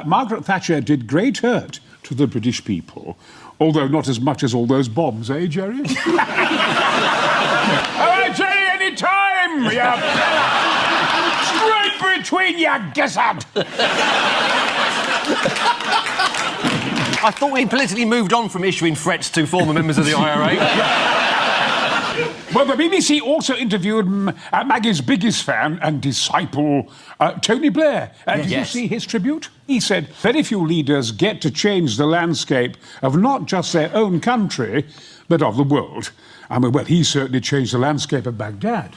Margaret Thatcher did great hurt to the British people, although not as much as all those bombs, eh, Jerry? All right, Jerry, any time! Yeah. Straight between you, gizzard! I thought we politically moved on from issuing threats to former members of the IRA. Well, the BBC also interviewed Maggie's biggest fan and disciple, Tony Blair. Did you see his tribute? He said, very few leaders get to change the landscape of not just their own country, but of the world. I mean, well, he certainly changed the landscape of Baghdad.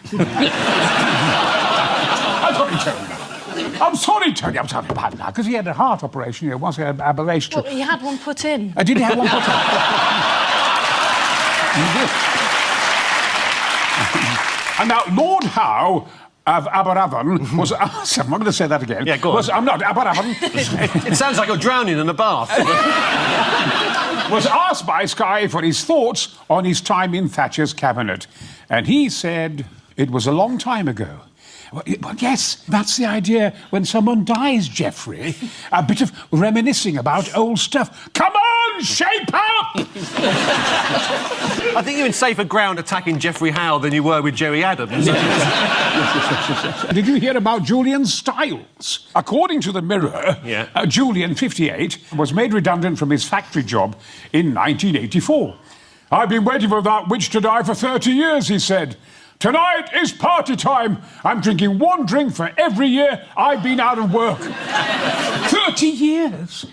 I'm sorry, Tony, I'm sorry about that, because he had a heart operation, once he had ablation. Well, he had one put in. Did he have one put in? He did. And now, Lord Howe of Aberavon was asked... I'm not going to say that again. Yeah, go on. I'm not, Aberavon... It sounds like you're drowning in a bath. was asked by Sky for his thoughts on his time in Thatcher's cabinet. And he said, it was a long time ago. Well, yes, that's the idea when someone dies, Geoffrey. A bit of reminiscing about old stuff. Come on, shape up! I think you're in safer ground attacking Geoffrey Howe than you were with Jerry Adams. Did you hear about Julian Stiles? According to the Mirror, Julian, 58, was made redundant from his factory job in 1984. I've been waiting for that witch to die for 30 years, he said. Tonight is party time. I'm drinking one drink for every year I've been out of work. 30 years?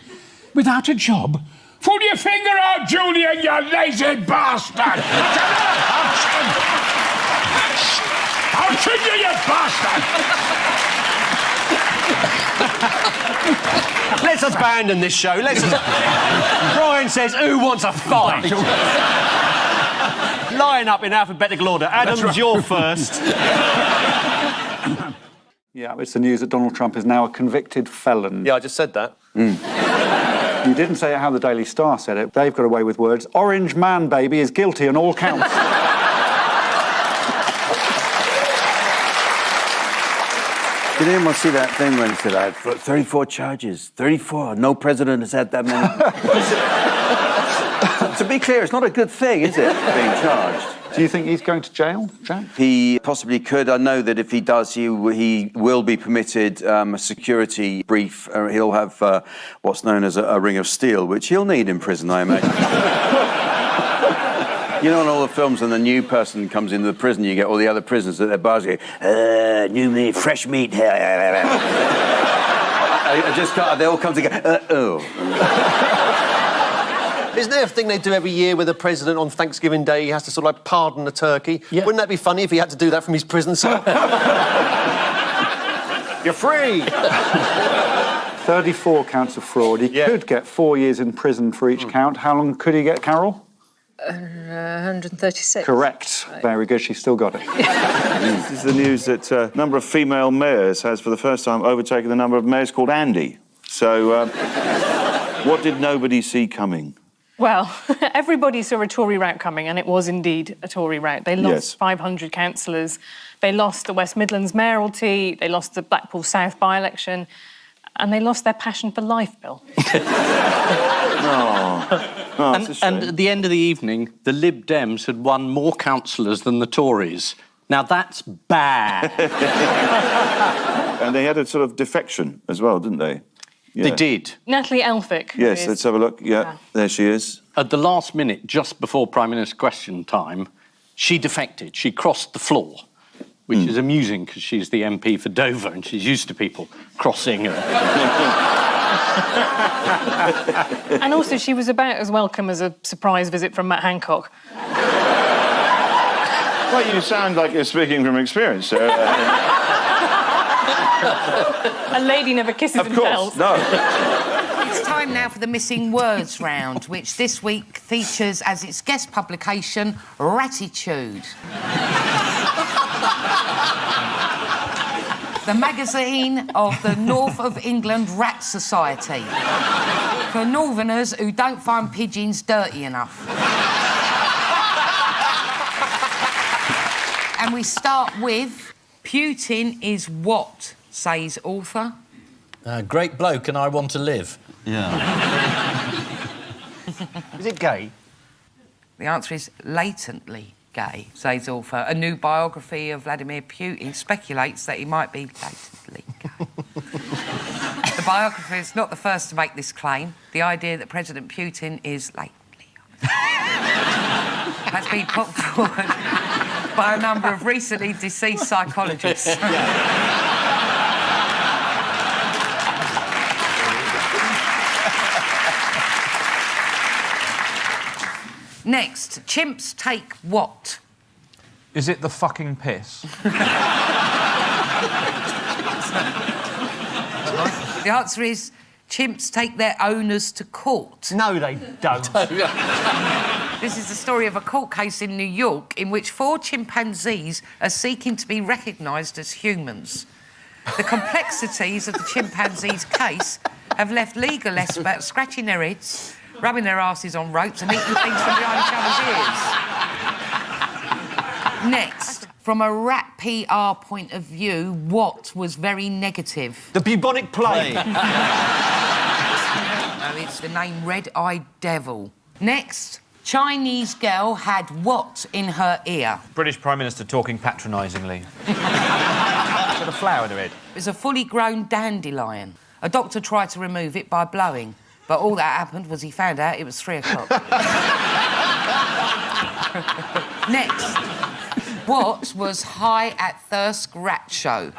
Without a job? Pull your finger out, Julian, you lazy bastard! I'll chin you, you bastard! Let's abandon this show. Brian says, who wants a fight? Line up in alphabetical order. Adams, you're first. Yeah, it's the news that Donald Trump is now a convicted felon. Yeah, I just said that. You didn't say it how the Daily Star said it. They've got away with words. Orange man baby is guilty on all counts. Did anyone see that thing when he said, I've got 34 charges? 34. No president has had that many. To be clear, it's not a good thing, is it, being charged? Do you think he's going to jail, Jack? He possibly could. I know that if he does, he will be permitted a security brief. He'll have what's known as a ring of steel, which he'll need in prison, I imagine. You know, in all the films, when the new person comes into the prison, you get all the other prisoners at their bars going, new meat, fresh meat. I just can't, they all come together, Isn't there a thing they do every year with the president on Thanksgiving Day? He has to sort of like pardon a turkey. Yeah. Wouldn't that be funny if he had to do that from his prison cell? You're free! 34 counts of fraud. He could get 4 years in prison for each count. How long could he get, Carol? 136. Correct. Right. Very good. She's still got it. This is the news that a number of female mayors has, for the first time, overtaken the number of mayors called Andy. So, what did nobody see coming? Well, everybody saw a Tory rout coming, and it was indeed a Tory rout. They lost 500 councillors. They lost the West Midlands mayoralty. They lost the Blackpool South by-election. And they lost their passion for life, Bill. And at the end of the evening, the Lib Dems had won more councillors than the Tories. Now, that's bad. And they had a sort of defection as well, didn't they? Yeah. They did. Natalie Elphicke. Yes, let's have a look. Yeah, there she is. At the last minute, just before Prime Minister's question time, she defected. She crossed the floor, which is amusing because she's the MP for Dover and she's used to people crossing her. And also, she was about as welcome as a surprise visit from Matt Hancock. Well, you sound like you're speaking from experience, sir. A lady never kisses and tells. No. It's time now for the Missing Words round, which this week features as its guest publication, Ratitude. The magazine of the North of England Rat Society. For northerners who don't find pigeons dirty enough. And we start with, Putin is what, says author? Great bloke and I want to live. Yeah. Is it gay? The answer is latently gay, says author. A new biography of Vladimir Putin speculates that he might be latently gay. The biographer is not the first to make this claim. The idea that President Putin is latently has been put forward by a number of recently deceased psychologists. Next, chimps take what? Is it the fucking piss? The answer is chimps take their owners to court. No, they don't. This is the story of a court case in New York in which 4 chimpanzees are seeking to be recognised as humans. The complexities of the chimpanzees' case have left legal experts scratching their heads, rubbing their asses on ropes and eating things from behind each other's ears. Next, from a rat PR point of view, what was very negative? The bubonic plague. No, it's the name Red-Eyed Devil. Next, Chinese girl had what in her ear? British Prime Minister talking patronisingly. Got a flower in her head. It was a fully grown dandelion. A doctor tried to remove it by blowing, but all that happened was he found out it was 3 o'clock. Next, what was High at Thirsk Rat Show?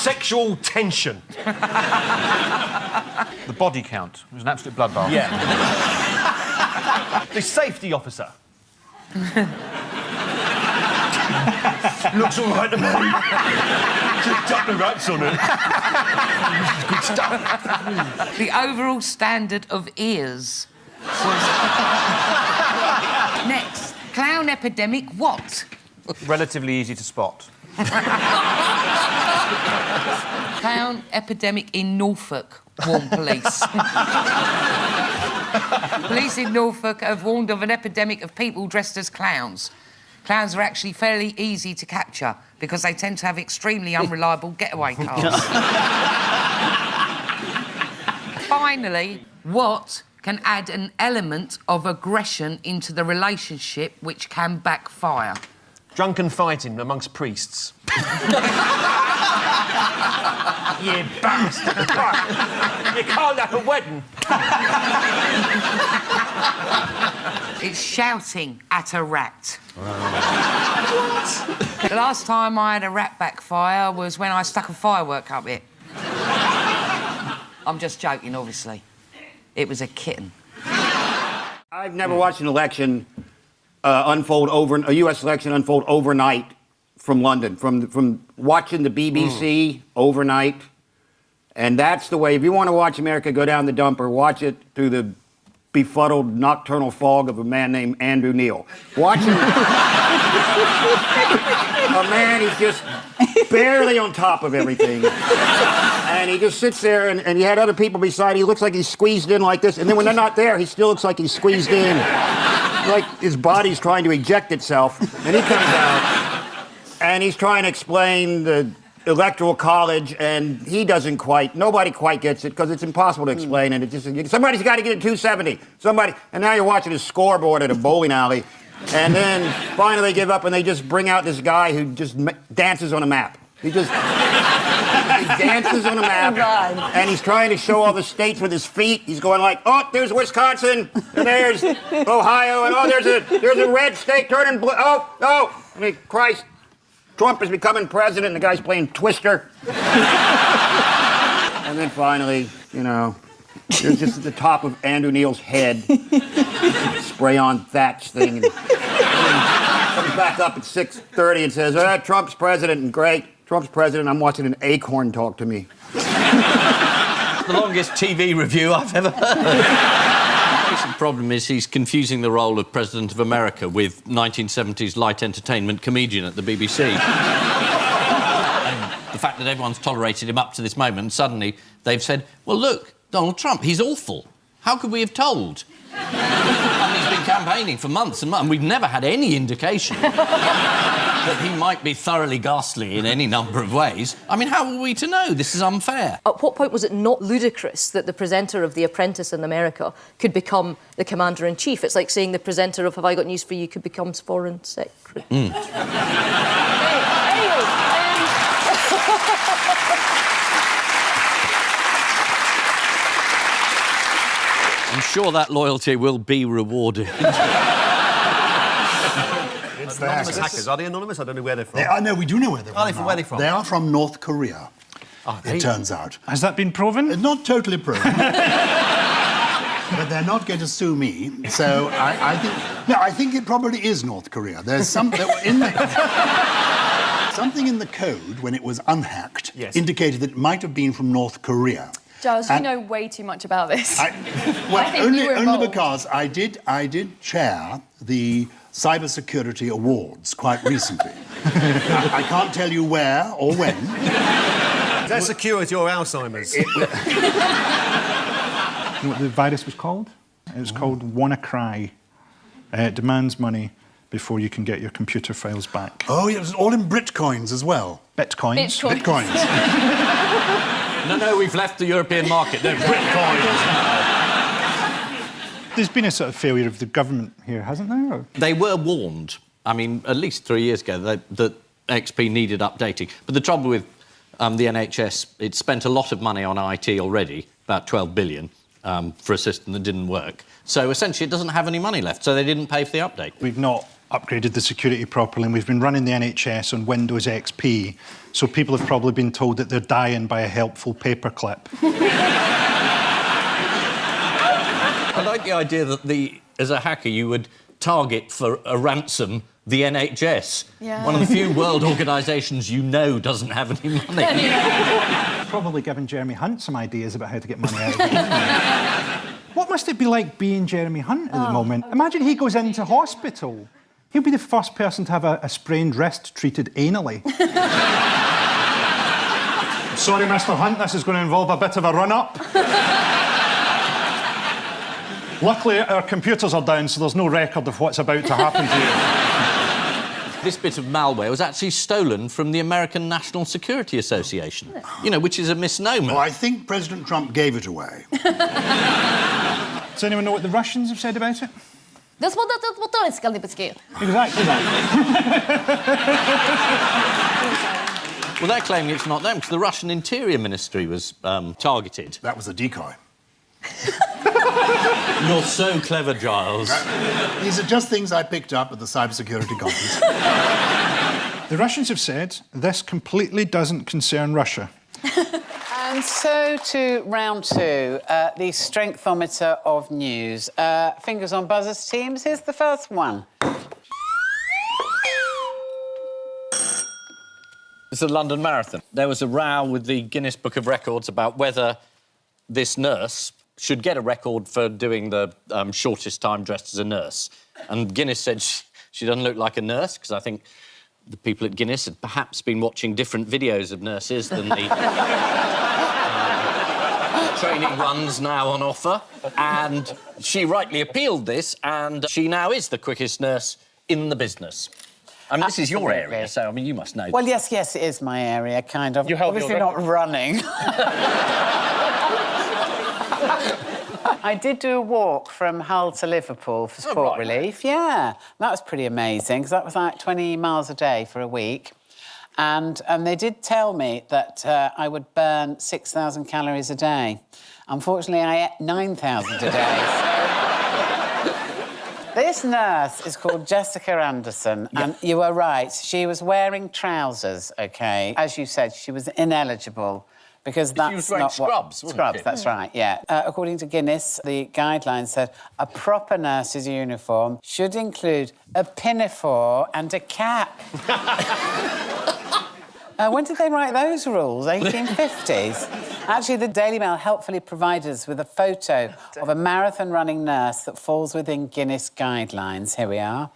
Sexual tension. The body count. It was an absolute bloodbath. Yeah. The safety officer. Looks all right to me. Just duck the rats on it. Good stuff. The overall standard of ears was... Next, clown epidemic what? Relatively easy to spot. Clown epidemic in Norfolk, warned police. Police in Norfolk have warned of an epidemic of people dressed as clowns. Clowns are actually fairly easy to capture because they tend to have extremely unreliable getaway cars. Finally, what can add an element of aggression into the relationship which can backfire? Drunken fighting amongst priests. You bastard! You can't have a wedding. It's shouting at a rat. The last time I had a rat backfire was when I stuck a firework up it. I'm just joking, obviously. It was a kitten. I've never watched an election a U.S. election unfold overnight from London, from watching the BBC overnight. And that's the way, if you want to watch America go down the dumper, watch it through the befuddled nocturnal fog of a man named Andrew Neil. Watching a man, he's just barely on top of everything. And he just sits there, and you had other people beside him. He looks like he's squeezed in like this. And then when they're not there, he still looks like he's squeezed in. Like his body's trying to eject itself. And he comes out, and he's trying to explain the Electoral College, and he doesn't quite, nobody quite gets it, because it's impossible to explain, and it just, somebody's got to get it 270. And now you're watching his scoreboard at a bowling alley, and then finally they give up, and they just bring out this guy who just dances on a map. He just he dances on a map, and he's trying to show all the states with his feet. He's going like, oh, there's Wisconsin, and there's Ohio, and oh, there's a red state turning blue. Oh, I mean, Christ, Trump is becoming president, and the guy's playing Twister. And then finally, you know, there's just at the top of Andrew Neil's head, spray-on Thatch thing, and comes back up at 6:30 and says, Trump's president, and great. Trump's president, I'm watching an acorn talk to me. The longest TV review I've ever heard. The problem is he's confusing the role of President of America with 1970s light entertainment comedian at the BBC. And the fact that everyone's tolerated him up to this moment, suddenly they've said, well, look, Donald Trump, he's awful. How could we have told? And he's been campaigning for months and months, and we've never had any indication that he might be thoroughly ghastly in any number of ways. I mean, how are we to know? This is unfair. At what point was it not ludicrous that the presenter of The Apprentice in America could become the Commander-in-Chief? It's like saying the presenter of Have I Got News for You could become Foreign Secretary. I'm sure that loyalty will be rewarded. It's anonymous hackers. Are they anonymous? I don't know where they're from. No, we do know where they're from. Are they from? Where are they from? They are from North Korea, it turns out. Has that been proven? Not totally proven. But they're not going to sue me, so I think it probably is North Korea. There's something in the code when it was unhacked indicated that it might have been from North Korea. Giles, you know way too much about this. Only because I did chair the Cybersecurity Awards quite recently. I can't tell you where or when. Is that security or Alzheimer's? You know what the virus was called? It was called WannaCry. It demands money before you can get your computer files back. Oh, it was all in Bitcoins as well. Bitcoins? Bitcoins. No, we've left the European market. They're Bitcoins. There's been a sort of failure of the government here, hasn't there? Or? They were warned, I mean, at least 3 years ago, that XP needed updating. But the trouble with the NHS, it spent a lot of money on IT already, about 12 billion, for a system that didn't work. So essentially it doesn't have any money left, so they didn't pay for the update. We've not upgraded the security properly, and we've been running the NHS on Windows XP, so people have probably been told that they're dying by a helpful paperclip. I like the idea that as a hacker you would target for a ransom the NHS, one of the few world organisations you know doesn't have any money. Probably given Jeremy Hunt some ideas about how to get money out of it. What must it be like being Jeremy Hunt at the moment? Imagine he goes into hospital. He'll be the first person to have a sprained wrist treated anally. Sorry, Mr. Hunt, this is going to involve a bit of a run-up. Luckily, our computers are down, so there's no record of what's about to happen to you. This bit of malware was actually stolen from the American National Security Association, you know, which is a misnomer. Well, I think President Trump gave it away. Does anyone know what the Russians have said about it? Exactly that. Well, they're claiming it's not them, because the Russian Interior Ministry was targeted. That was a decoy. You're so clever, Giles. These are just things I picked up at the cybersecurity conference. The Russians have said this completely doesn't concern Russia. And so to round two, the strengthometer of news. Fingers on buzzers, teams. Here's the first one. It's the London Marathon. There was a row with the Guinness Book of Records about whether this nurse should get a record for doing the shortest time dressed as a nurse. And Guinness said she doesn't look like a nurse, because I think the people at Guinness had perhaps been watching different videos of nurses than the training ones now on offer. And she rightly appealed this, and she now is the quickest nurse in the business. I mean, this is your area, so, I mean, you must know. Well, yes, it is my area, kind of. You held Obviously your not running. I did do a walk from Hull to Liverpool for sport relief. Yeah, that was pretty amazing, because that was like 20 miles a day for a week. And they did tell me that I would burn 6,000 calories a day. Unfortunately, I ate 9,000 a day. This nurse is called Jessica Anderson, and you were right. She was wearing trousers, OK? As you said, she was ineligible. Because that's she was wearing scrubs, wasn't Scrubs, she? that's right, yeah. According to Guinness, the guidelines said a proper nurse's uniform should include a pinafore and a cap. When did they write those rules? 1850s? Actually, the Daily Mail helpfully provided us with a photo of a marathon-running nurse that falls within Guinness guidelines. Here we are.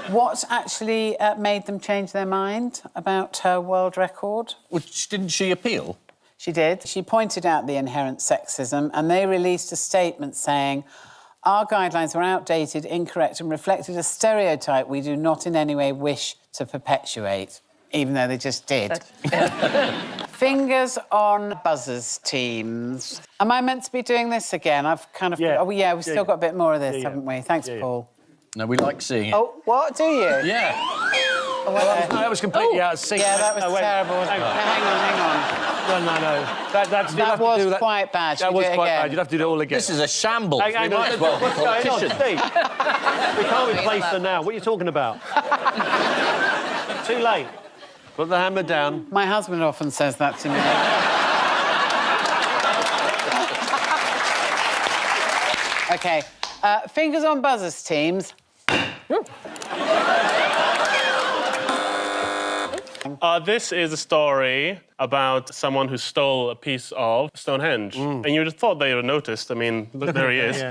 What actually made them change their mind about her world record? Well, didn't she appeal? She did. She pointed out the inherent sexism, and they released a statement saying, our guidelines were outdated, incorrect, and reflected a stereotype we do not in any way wish to perpetuate, even though they just did. Fingers on buzzers, teams. Am I meant to be doing this again? I've kind of... Yeah. Oh, yeah, we've still got a bit more of this, haven't we? Thanks, Paul. No, we like seeing it. Oh, what? Do you? Yeah. Oh, well, that was completely out of sync. Yeah, that was terrible. Hang on. No. That was quite bad. That was quite bad. You'd have to do it all again. This is a shambles. Hang on. Might as well be What's going on, politicians. Steve? We can't replace them now. What are you talking about? Too late. Put the hammer down. My husband often says that to me. OK. Fingers on buzzers, teams. This is a story about someone who stole a piece of Stonehenge. And you'd have thought they would have noticed. I mean, look, there he is.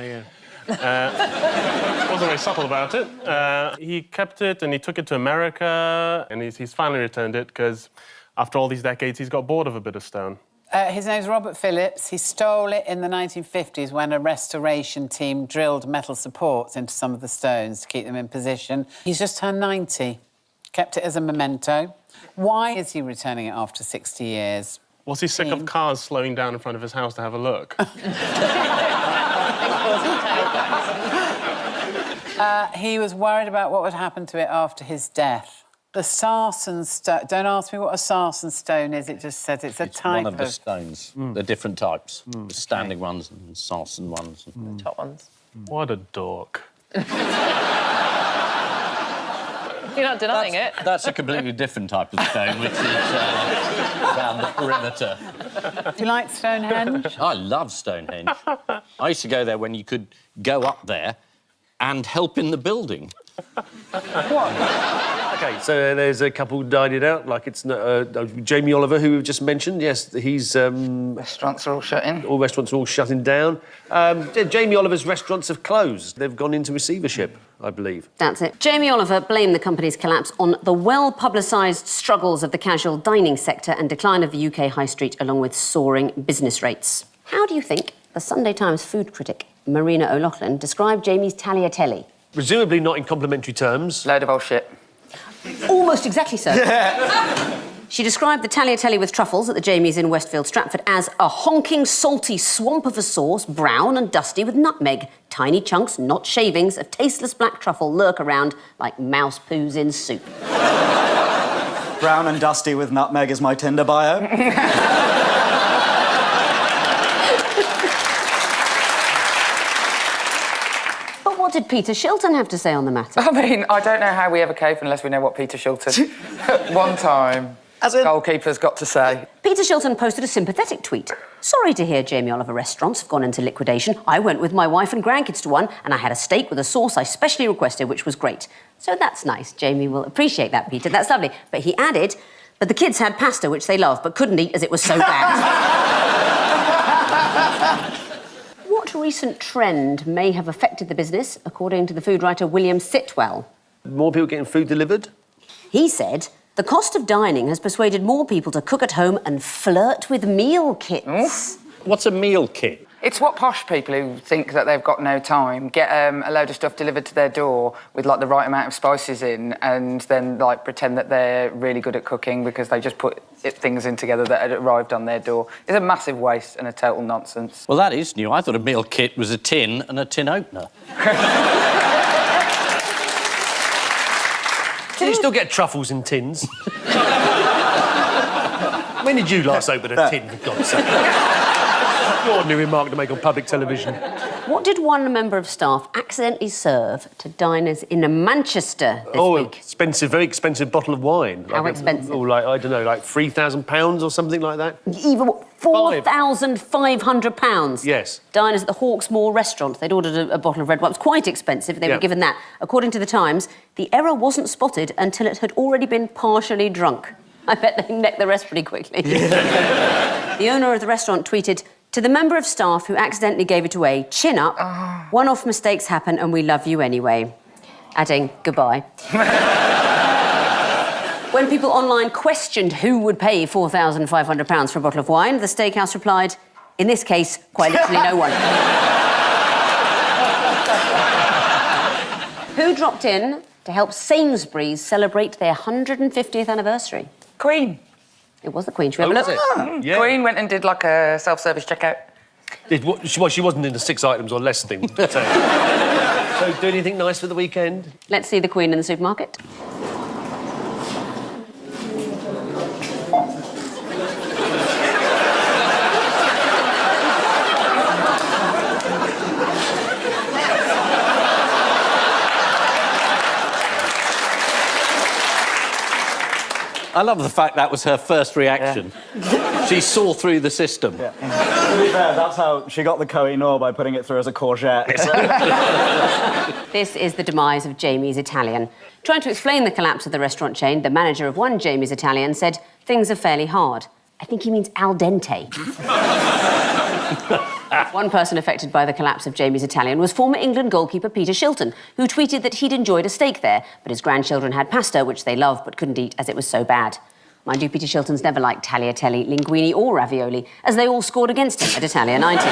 Wasn't very subtle about it. He kept it and he took it to America and he's finally returned it because after all these decades, he's got bored of a bit of stone. His name's Robert Phillips. He stole it in the 1950s when a restoration team drilled metal supports into some of the stones to keep them in position. He's just turned 90. Kept it as a memento. Why is he returning it after 60 years? Was he sick of cars slowing down in front of his house to have a look? He was worried about what would happen to it after his death. The sarsen stone... Don't ask me what a sarsen stone is, it just says it's a type one of the stones. They're different types. The standing ones and sarsen ones. And Top ones. What a dork. You're not denying it. That's a completely different type of stone, which is around the perimeter. Do you like Stonehenge? I love Stonehenge. I used to go there when you could go up there and help in the building. OK, so there's a couple died it out, like it's Jamie Oliver, who we've just mentioned. Yes, he's... restaurants are all shutting. All restaurants are all shutting down. Jamie Oliver's restaurants have closed. They've gone into receivership, I believe. That's it. Jamie Oliver blamed the company's collapse on the well-publicised struggles of the casual dining sector and decline of the UK high street, along with soaring business rates. How do you think the Sunday Times food critic Marina O'Loughlin described Jamie's tagliatelle? Presumably not in complimentary terms. Load of old shit. Almost exactly so. She described the tagliatelle with truffles at the Jamie's in Westfield, Stratford, as a honking, salty swamp of a sauce, brown and dusty with nutmeg. Tiny chunks, not shavings, of tasteless black truffle lurk around like mouse poos in soup. Brown and dusty with nutmeg is my Tinder bio. What did Peter Shilton have to say on the matter? I mean, I don't know how we ever cave unless we know what Peter Shilton one time goalkeeper's got to say. Peter Shilton posted a sympathetic tweet. Sorry to hear Jamie Oliver restaurants have gone into liquidation. I went with my wife and grandkids to one and I had a steak with a sauce I specially requested, which was great. So that's nice. Jamie will appreciate that, Peter. That's lovely. But he added, but the kids had pasta, which they loved, but couldn't eat as it was so bad. What recent trend may have affected the business, according to the food writer William Sitwell? More people getting food delivered? He said, the cost of dining has persuaded more people to cook at home and flirt with meal kits. What's a meal kit? It's what posh people who think that they've got no time get a load of stuff delivered to their door with, like, the right amount of spices in and then, like, pretend that they're really good at cooking because they just put things in together that had arrived on their door. It's a massive waste and a total nonsense. Well, that is new. I thought a meal kit was a tin and a tin opener. Do you still get truffles in tins? When did you last open a tin, for God's sake? Ordinary remark to make on public television. What did one member of staff accidentally serve to diners in Manchester this week? Expensive, very expensive bottle of wine. How expensive? Or, like, I don't know, like £3,000 or something like that? Even £4,500? Yes. Diners at the Hawksmoor restaurant, they'd ordered a bottle of red wine. It was quite expensive. They were given that. According to the Times, the error wasn't spotted until it had already been partially drunk. I bet they necked the rest pretty quickly. Yeah. The owner of the restaurant tweeted, to the member of staff who accidentally gave it away, chin up. One-off mistakes happen and we love you anyway. Adding, goodbye. When people online questioned who would pay £4,500 for a bottle of wine, the steakhouse replied, in this case, quite literally no one. Who dropped in to help Sainsbury's celebrate their 150th anniversary? Queen. It was the Queen. Should we have a look? Yeah. Queen went and did like a self-service checkout. Well, she wasn't into 6 items or less thing. So, do anything nice for the weekend? Let's see the Queen in the supermarket. I love the fact that was her first reaction. Yeah. She saw through the system. Yeah. To be fair, that's how she got the Koh-i-Noor, by putting it through as a courgette. This is the demise of Jamie's Italian. Trying to explain the collapse of the restaurant chain, the manager of one Jamie's Italian said, things are fairly hard. I think he means al dente. One person affected by the collapse of Jamie's Italian was former England goalkeeper Peter Shilton, who tweeted that he'd enjoyed a steak there, but his grandchildren had pasta, which they loved but couldn't eat as it was so bad. Mind you, Peter Shilton's never liked tagliatelle, linguine or ravioli, as they all scored against him at Italia 90.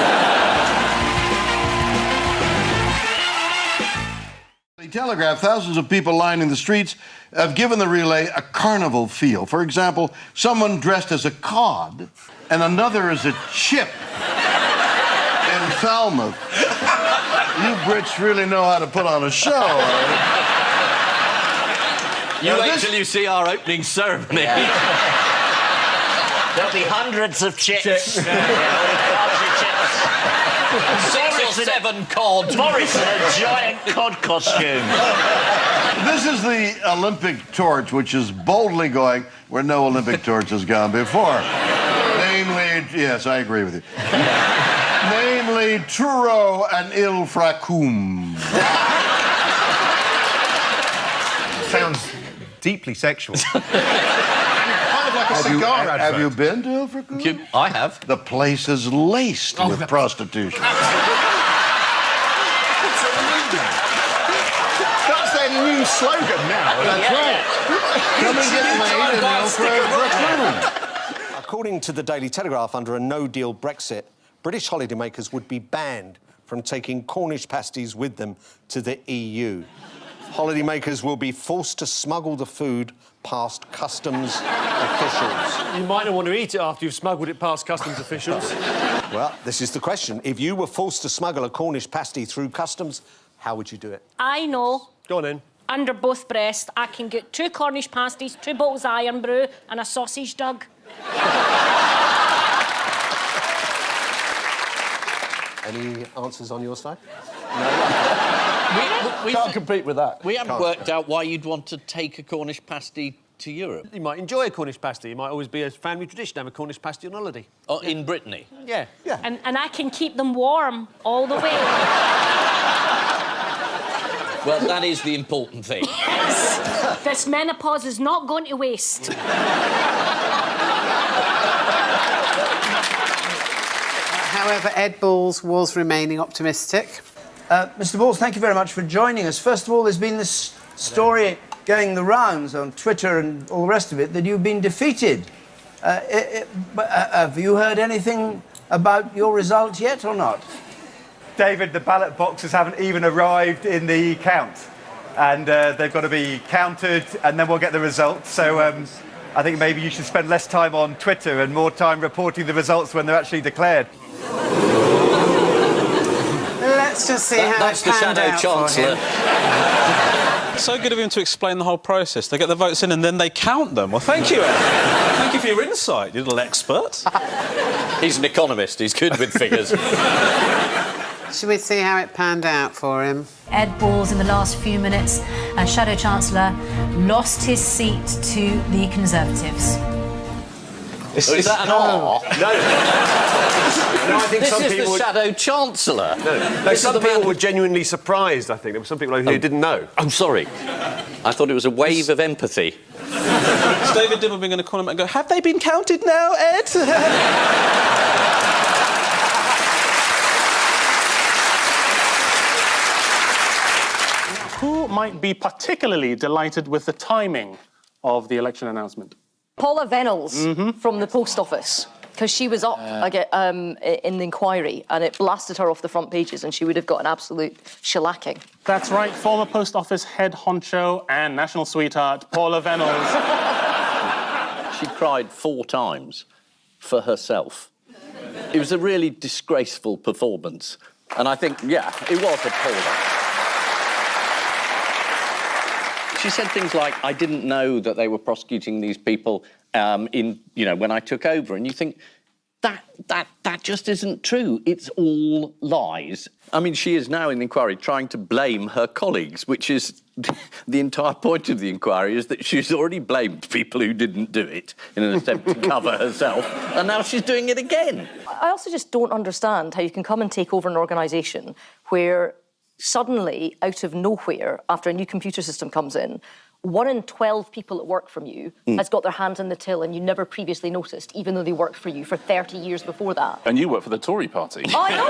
The Telegraph, thousands of people lining the streets have given the relay a carnival feel. For example, someone dressed as a cod and another as a chip in Falmouth. You Brits really know how to put on a show. You wait till you see our opening ceremony. There'll be hundreds of chips. 6 or 7 cod. Morris in a giant cod costume. This is the Olympic torch, which is boldly going where no Olympic torch has gone before. Namely, yes, I agree with you. Namely, Turo and Il Fracum. Sounds deeply sexual. Kind of like a cigar advert. Have you been to Il Fracum? I have. The place is laced with prostitution. That's their new slogan now. That's right. Come and get laid in Il Fracum. According to the Daily Telegraph, under a no-deal Brexit, British holidaymakers would be banned from taking Cornish pasties with them to the EU. Holidaymakers will be forced to smuggle the food past customs officials. You might not want to eat it after you've smuggled it past customs officials. Well, this is the question. If you were forced to smuggle a Cornish pasty through customs, how would you do it? I know. Go on in. Under both breasts, I can get 2 Cornish pasties, 2 bottles of iron brew and a sausage dug. Any answers on your side? We can't compete with that. We haven't worked out why you'd want to take a Cornish pasty to Europe. You might enjoy a Cornish pasty. It might always be a family tradition to have a Cornish pasty on holiday. Oh, in Brittany? Yeah. And I can keep them warm all the way. Well, that is the important thing. Yes. This menopause is not going to waste. However, Ed Balls was remaining optimistic. Mr. Balls, thank you very much for joining us. First of all, there's been this story going the rounds on Twitter and all the rest of it that you've been defeated. Have you heard anything about your result yet or not? David, the ballot boxes haven't even arrived in the count. And they've got to be counted, and then we'll get the results. So I think maybe you should spend less time on Twitter and more time reporting the results when they're actually declared. Let's just see how that's the Shadow Chancellor. So good of him to explain the whole process. They get the votes in and then they count them. Well, thank you, Ed. Thank you for your insight, you little expert. He's an economist. He's good with figures. Should we see how it panned out for him? Ed Balls, in the last few minutes, Shadow Chancellor, lost his seat to the Conservatives. Is that an R? No. No, I think this some is people the Shadow Chancellor. No, some people were genuinely surprised, I think. There were some people who didn't know. I'm sorry. I thought it was a wave of empathy. Is David Dimbleby going to call him and go, have they been counted now, Ed? Who might be particularly delighted with the timing of the election announcement? Paula Venables from the post office, because she was up in the inquiry and it blasted her off the front pages and she would have got an absolute shellacking. That's right, former post office head honcho and national sweetheart, Paula Venables. She cried 4 times for herself. It was a really disgraceful performance. And I think, yeah, it was appalling. She said things like, I didn't know that they were prosecuting these people when I took over. And you think, that just isn't true. It's all lies. I mean, she is now in the inquiry trying to blame her colleagues, which is the entire point of the inquiry, is that she's already blamed people who didn't do it in an attempt to cover herself, and now she's doing it again. I also just don't understand how you can come and take over an organisation where suddenly, out of nowhere, after a new computer system comes in, 1 in 12 people that work from you has got their hands in the till and you never previously noticed, even though they worked for you for 30 years before that. And you work for the Tory party. I know!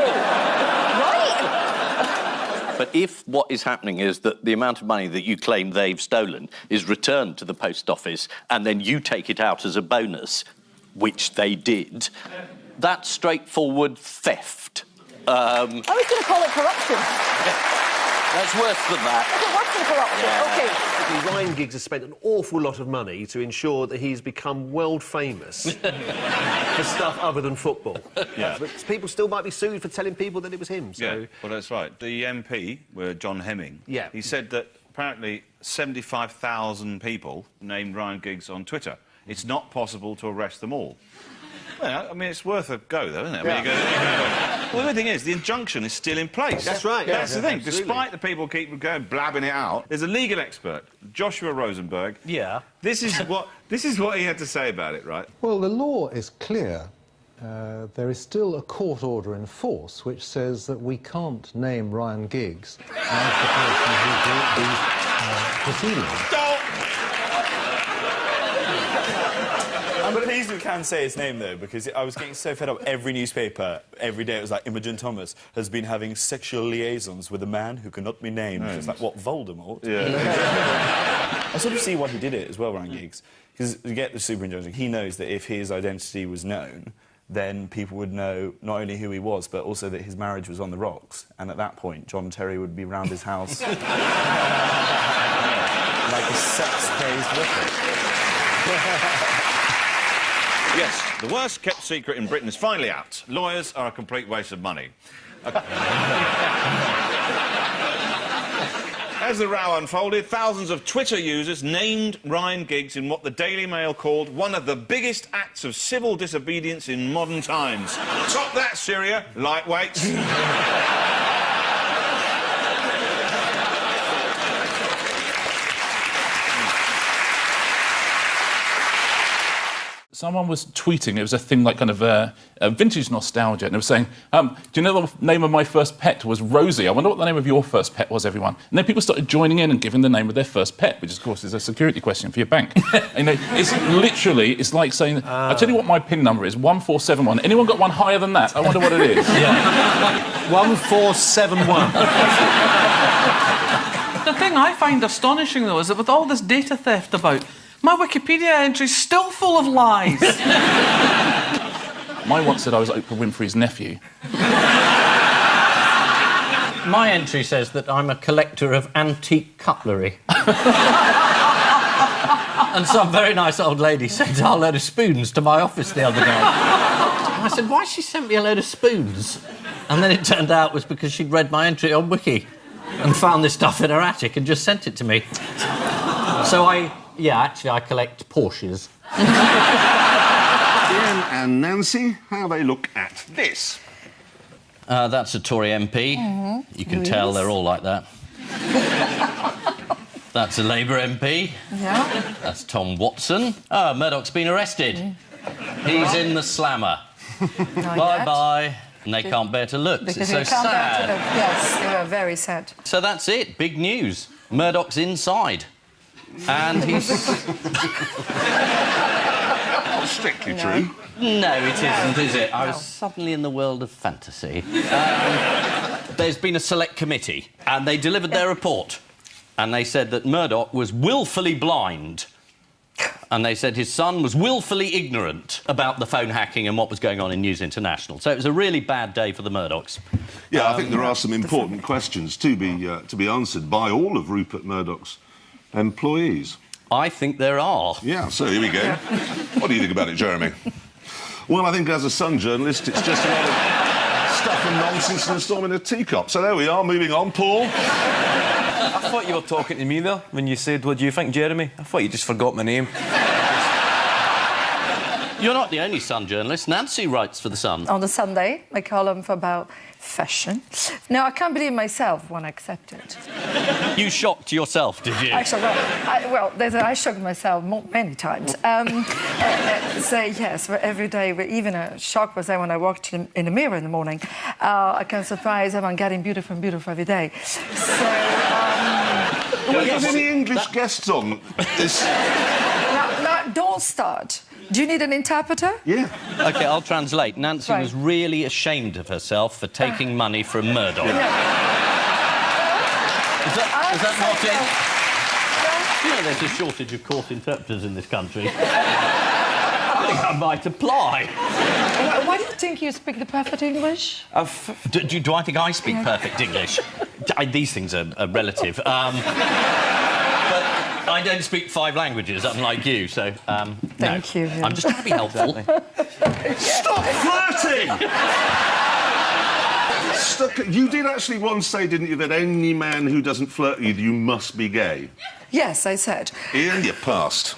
Right? But if what is happening is that the amount of money that you claim they've stolen is returned to the post office and then you take it out as a bonus, which they did, that's straightforward theft. I was going to call it corruption. That's worse than that. Is it worse than corruption? OK. Ryan Giggs has spent an awful lot of money to ensure that he's become world famous for stuff other than football. Yeah. But people still might be sued for telling people that it was him. So. Yeah, well, that's right. The MP, John Hemming, he said that apparently 75,000 people named Ryan Giggs on Twitter. It's not possible to arrest them all. Well, I mean, it's worth a go, though, isn't it? I mean, well, the thing is, the injunction is still in place. That's right. That's the thing. Absolutely. Despite the people keep going blabbing it out, there's a legal expert, Joshua Rosenberg. Yeah. This is what he had to say about it, right? Well, the law is clear. There is still a court order in force which says that we can't name Ryan Giggs as the person who brought these proceedings. But please we can say his name, though, because I was getting so fed up. Every newspaper, every day, it was like, Imogen Thomas has been having sexual liaisons with a man who cannot be named. It's like, what, Voldemort? Yeah. I sort of see why he did it as well, Ryan Giggs. Because you get the super injunction, he knows that if his identity was known, then people would know not only who he was, but also that his marriage was on the rocks. And at that point, John Terry would be round his house like a sex-crazed wicket. Yes, the worst-kept secret in Britain is finally out. Lawyers are a complete waste of money. As the row unfolded, thousands of Twitter users named Ryan Giggs in what the Daily Mail called one of the biggest acts of civil disobedience in modern times. Top that, Syria, lightweights. Someone was tweeting, it was a thing like kind of vintage nostalgia, and it was saying, do you know the name of my first pet was Rosie? I wonder what the name of your first pet was, everyone. And then people started joining in and giving the name of their first pet, which, of course, is a security question for your bank. It's literally, it's like saying, I'll tell you what my PIN number is, 1471. Anyone got one higher than that? I wonder what it is. Yeah. 1471. The thing I find astonishing, though, is that with all this data theft about, my Wikipedia entry's still full of lies. Mine once said I was Oprah Winfrey's nephew. My entry says that I'm a collector of antique cutlery. And some very nice old lady sent a load of spoons to my office the other day. And I said, why she sent me a load of spoons? And then it turned out it was because she'd read my entry on Wiki and found this stuff in her attic and just sent it to me. So actually, I collect Porsches. Ian and Nancy, how they look at this? That's a Tory MP. You can tell they're all like that. That's a Labour MP. Yeah. That's Tom Watson. Oh, Murdoch's been arrested. He's in the slammer. Bye-bye. And they can't bear to look. Because it's so they can't bear to sad. look. Yes, they were very sad. So that's it. Big news. Murdoch's inside. And he's... Not strictly true. No, it isn't, is it? I was suddenly in the world of fantasy. There's been a select committee, and they delivered their report. And they said that Murdoch was willfully blind and they said his son was willfully ignorant about the phone hacking and what was going on in News International. So it was a really bad day for the Murdochs. Yeah, I think there are some important questions to be answered by all of Rupert Murdoch's employees. I think there are. Yeah, so here we go. What do you think about it, Jeremy? Well, I think as a Sun journalist, it's just a lot of stuff and nonsense and a storm in a teacup. So there we are, moving on. Paul? I thought you were talking to me there when you said, what do you think, Jeremy? I thought you just forgot my name. You're not the only Sun journalist. Nancy writes for The Sun. On the Sunday, a column about fashion. Now, I can't believe myself when I accept it. You shocked yourself, did you? Actually, I shocked myself many times. So, yes, every day, even a shock was there when I walked in the mirror in the morning. I can surprise I'm getting beautiful and beautiful every day. So, Do we have any English guests on this? Now, don't start. Do you need an interpreter? Yeah. OK, I'll translate. Nancy was really ashamed of herself for taking money from Murdoch. Yeah. Is that not it? You know, there's a shortage of court interpreters in this country. I think I might apply. Why do you think you speak the perfect English? Do I think I speak perfect English? These things are relative. But I don't speak 5 languages, unlike you, so, Thank you. I'm just trying to be helpful. Stop flirting! You did actually once say, didn't you, that any man who doesn't flirt with you must be gay? Yes, I said. Ian, you passed.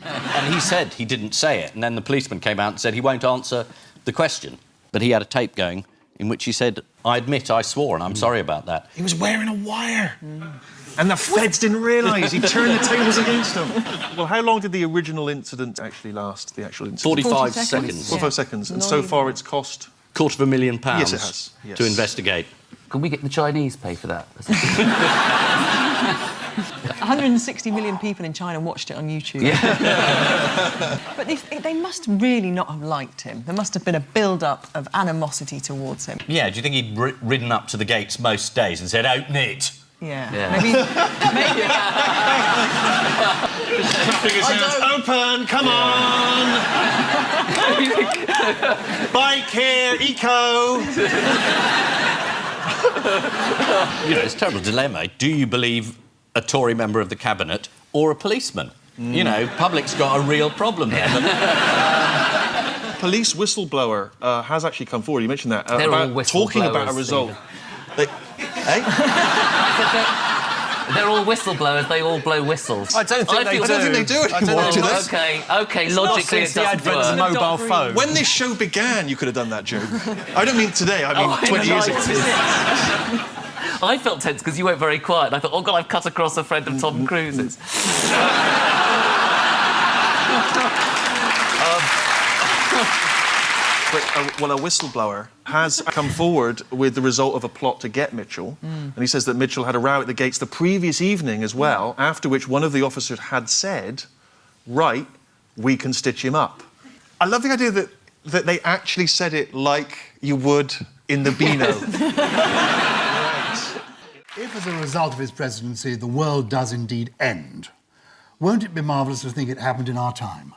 And he said he didn't say it, and then the policeman came out and said he won't answer the question. But he had a tape going in which he said, I admit I swore, and I'm sorry about that. He was wearing a wire. And the feds didn't realise. He turned the tables against them. Well, how long did the original incident actually last, the actual incident? 45 seconds. 45 seconds. And so far it's cost... £250,000 yes, it has. Yes. To investigate. Can we get the Chinese pay for that? 160 million people in China watched it on YouTube. Yeah. But they must really not have liked him. There must have been a build-up of animosity towards him. Yeah, do you think he'd ridden up to the gates most days and said, open it? Yeah. Maybe. Clapping his hands. Open, come on! Bike here, eco! You know, it's a terrible dilemma. Do you believe a Tory member of the cabinet or a policeman? You know, public's got a real problem there. Police whistleblower has actually come forward. You mentioned that. They're all about talking about a whistleblowers, result. They're all whistleblowers, they all blow whistles. I don't think they do anymore. OK, logically it doesn't work. Mobile phone. When this show began, you could have done that joke. I don't mean today, I mean 20 years ago. I felt tense because you went very quiet. And I thought, oh, God, I've cut across a friend of Tom Cruise's. Well, a whistleblower has come forward with the result of a plot to get Mitchell. And he says that Mitchell had a row at the gates the previous evening as well, after which one of the officers had said, right, we can stitch him up. I love the idea that they actually said it like you would in the Beano. If, as a result of his presidency, the world does indeed end, won't it be marvellous to think it happened in our time?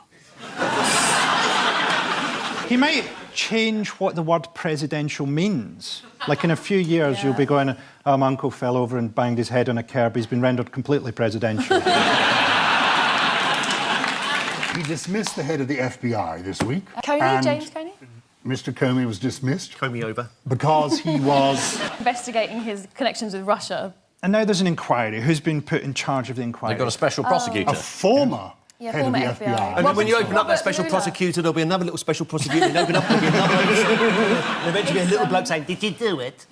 He might change what the word presidential means. Like, in a few years, you'll be going, oh, my uncle fell over and banged his head on a curb. He's been rendered completely presidential. He dismissed the head of the FBI this week. Comey, James Comey? Mr. Comey was dismissed. Comey over. Because he was... investigating his connections with Russia. And now there's an inquiry. Who's been put in charge of the inquiry? They've got a special prosecutor. A former Yeah, head of the FBI. And when you open up that special prosecutor, there'll be another little special prosecutor, and open up, there'll be another and eventually a little bloke saying, did you do it?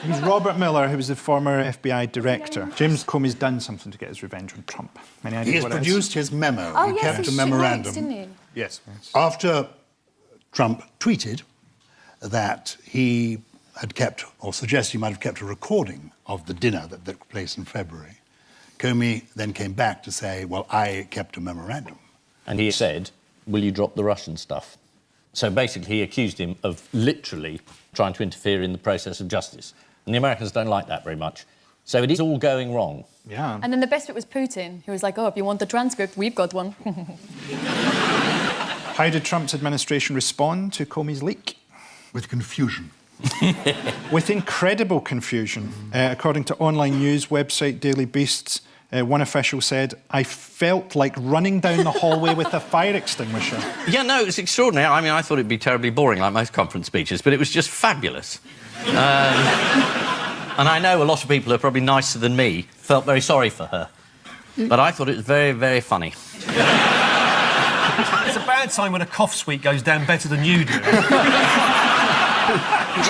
He's Robert Mueller, who was the former FBI director. James Comey's done something to get his revenge on Trump. Any idea He has what it is? produced his memo. Oh, he yes, kept he a memorandum. didn't he? Yes. After Trump tweeted that he had kept, or suggested he might have kept a recording of the dinner that took place in February, Comey then came back to say, well, I kept a memorandum. And he said, will you drop the Russian stuff? So basically he accused him of literally trying to interfere in the process of justice. And the Americans don't like that very much. So it is all going wrong. Yeah. And then the best bit was Putin, who was like, oh, if you want the transcript, we've got one. How did Trump's administration respond to Comey's leak? With confusion. With incredible confusion. According to online news website Daily Beasts, one official said, I felt like running down the hallway with a fire extinguisher. Yeah, no, it's extraordinary. I mean, I thought it'd be terribly boring, like most conference speeches, but it was just fabulous. And I know a lot of people who are probably nicer than me felt very sorry for her. But I thought it was very, very funny. It's a bad sign when a cough suite goes down better than you do. She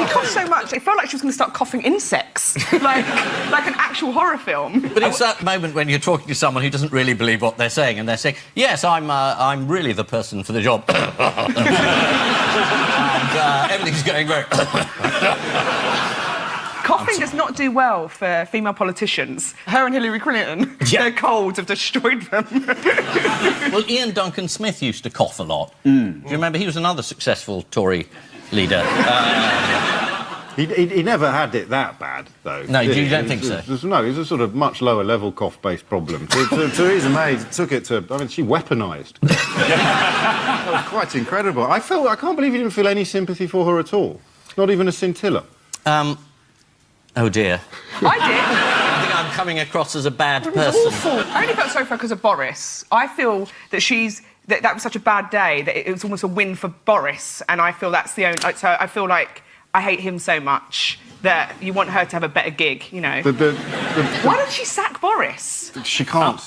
coughed so much, it felt like she was going to start coughing insects, like an actual horror film. But it's that moment when you're talking to someone who doesn't really believe what they're saying, and they're saying, yes, I'm really the person for the job. And everything's going very... Coughing does not do well for female politicians. Her and Hillary Clinton, their colds have destroyed them. Well, Ian Duncan Smith used to cough a lot. Do you remember? He was another successful Tory leader. He never had it that bad, though. No, you don't think so? No, it's a sort of much lower level cough-based problem. Theresa May took it to... I mean, she weaponised. That was quite incredible. I can't believe you didn't feel any sympathy for her at all. Not even a scintilla. Oh, dear. I did. I think I'm coming across as a bad person. It was awful. I only felt sorry for her because of Boris. I feel that that was such a bad day that it was almost a win for Boris, and I feel that's the only... So I feel like I hate him so much that you want her to have a better gig, you know. Why don't she sack Boris? She can't,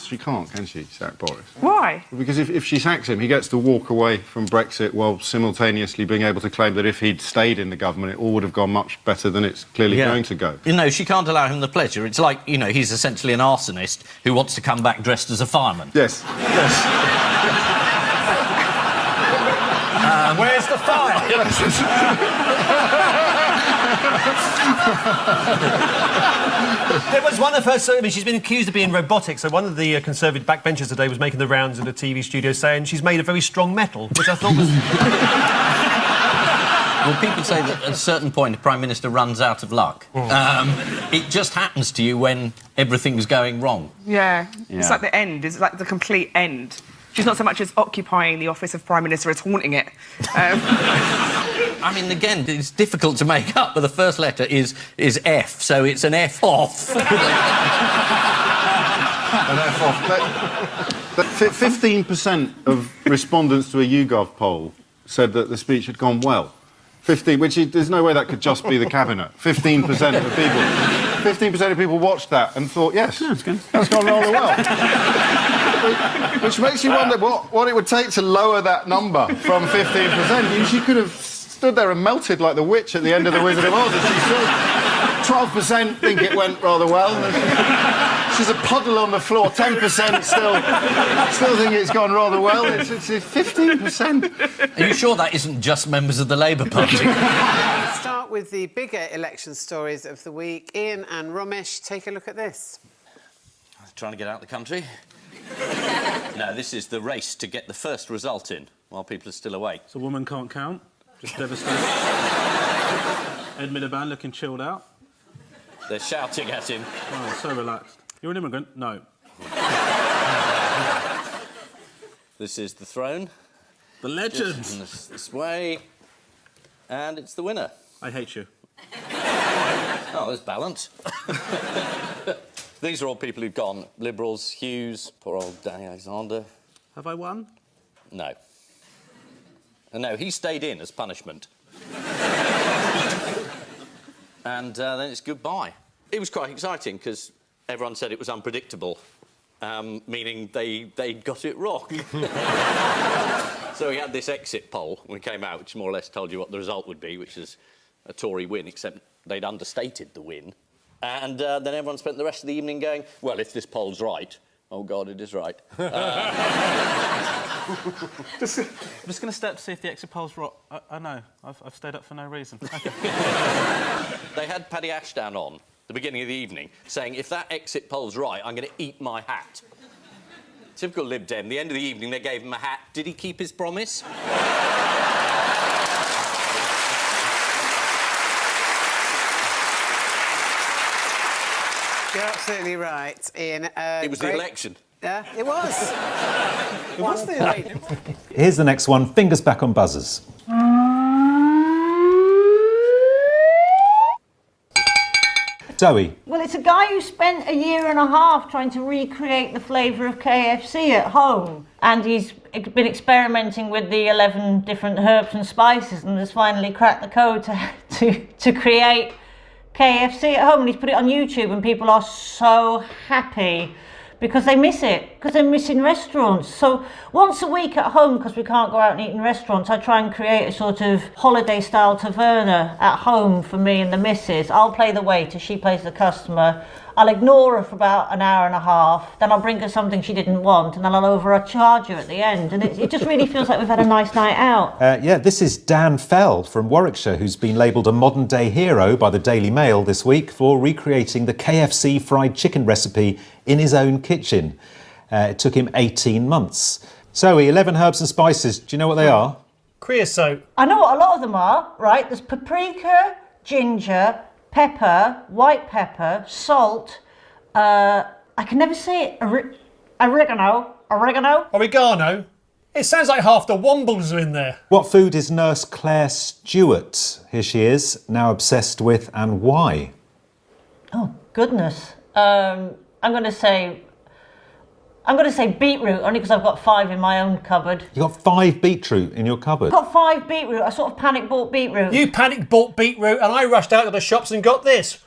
can she, sack Boris? Why? Because if she sacks him, he gets to walk away from Brexit while simultaneously being able to claim that if he'd stayed in the government, it all would have gone much better than it's clearly going to go. You know, she can't allow him the pleasure. It's like, you know, he's essentially an arsonist who wants to come back dressed as a fireman. Yes. Where's the fire? There was one of her... I mean, she's been accused of being robotic, so one of the Conservative backbenchers today was making the rounds in the TV studio saying she's made of very strong metal, which I thought was... Well, people say that at a certain point, a Prime Minister runs out of luck. It just happens to you when everything's going wrong. Yeah. It's like the end. It's like the complete end. She's not so much as occupying the office of Prime Minister as haunting it. I mean, again, it's difficult to make up, but the first letter is F, so it's an F off. An F off. But 15% of respondents to a YouGov poll said that the speech had gone well. 15, there's no way that could just be the cabinet. 15% of people... 15% of people watched that and thought, yes, that's gone rather well. Which makes you wonder what it would take to lower that number from 15%. She could have stood there and melted like the witch at the end of The Wizard of Oz. She said 12% think it went rather well. She's a puddle on the floor. 10% still think it's gone rather well. It's 15%. Are you sure that isn't just members of the Labour Party? Start with the bigger election stories of the week. Ian and Romesh, take a look at this. Trying to get out of the country. No, this is the race to get the first result in while people are still awake. So woman can't count. Just devastated. Ed Miliband looking chilled out. They're shouting at him. Oh, so relaxed. You're an immigrant? No. This is the throne. The legend. This way. And it's the winner. I hate you. Oh, there's balance. These are all people who've gone. Liberals, Hughes, poor old Danny Alexander. Have I won? No. No, he stayed in as punishment. And then it's goodbye. It was quite exciting because everyone said it was unpredictable, meaning they got it wrong. So we had this exit poll when it came out, which more or less told you what the result would be, which is a Tory win, except they'd understated the win. And then everyone spent the rest of the evening going, well, if this poll's right... Oh, God, it is right. I'm just going to step to see if the exit poll's right. I know. I've stayed up for no reason. Okay. They had Paddy Ashdown on at the beginning of the evening saying, if that exit poll's right, I'm going to eat my hat. Typical Lib Dem. The end of the evening, they gave him a hat. Did he keep his promise? You're absolutely right, Ian. It was the election. Yeah, it was. It was the election. Here's the next one. Fingers back on buzzers. Zoe. Well, it's a guy who spent a year and a half trying to recreate the flavour of KFC at home. And he's been experimenting with the 11 different herbs and spices and has finally cracked the code to create KFC at home. And he's put it on YouTube and people are so happy because they miss it, because they're missing restaurants. So once a week at home, because we can't go out and eat in restaurants, I try and create a sort of holiday-style taverna at home for me and the missus. I'll play the waiter, she plays the customer. I'll ignore her for about an hour and a half, then I'll bring her something she didn't want, and then I'll overcharge her at the end. And it just really feels like we've had a nice night out. Yeah, this is Dan Fell from Warwickshire, who's been labelled a modern-day hero by the Daily Mail this week for recreating the KFC fried chicken recipe in his own kitchen. It took him 18 months. Zoe, 11 herbs and spices, do you know what they are? Creosote. I know what a lot of them are, right? There's paprika, ginger, pepper, white pepper, salt, I can never say it, oregano. Oregano? It sounds like half the Wombles are in there. What food is nurse Claire Stewart, here she is, now obsessed with, and why? Oh, goodness. I'm going to say beetroot, only because I've got 5 in my own cupboard. You got 5 beetroot in your cupboard? I've got 5 beetroot. I sort of panic bought beetroot. You panic bought beetroot and I rushed out to the shops and got this.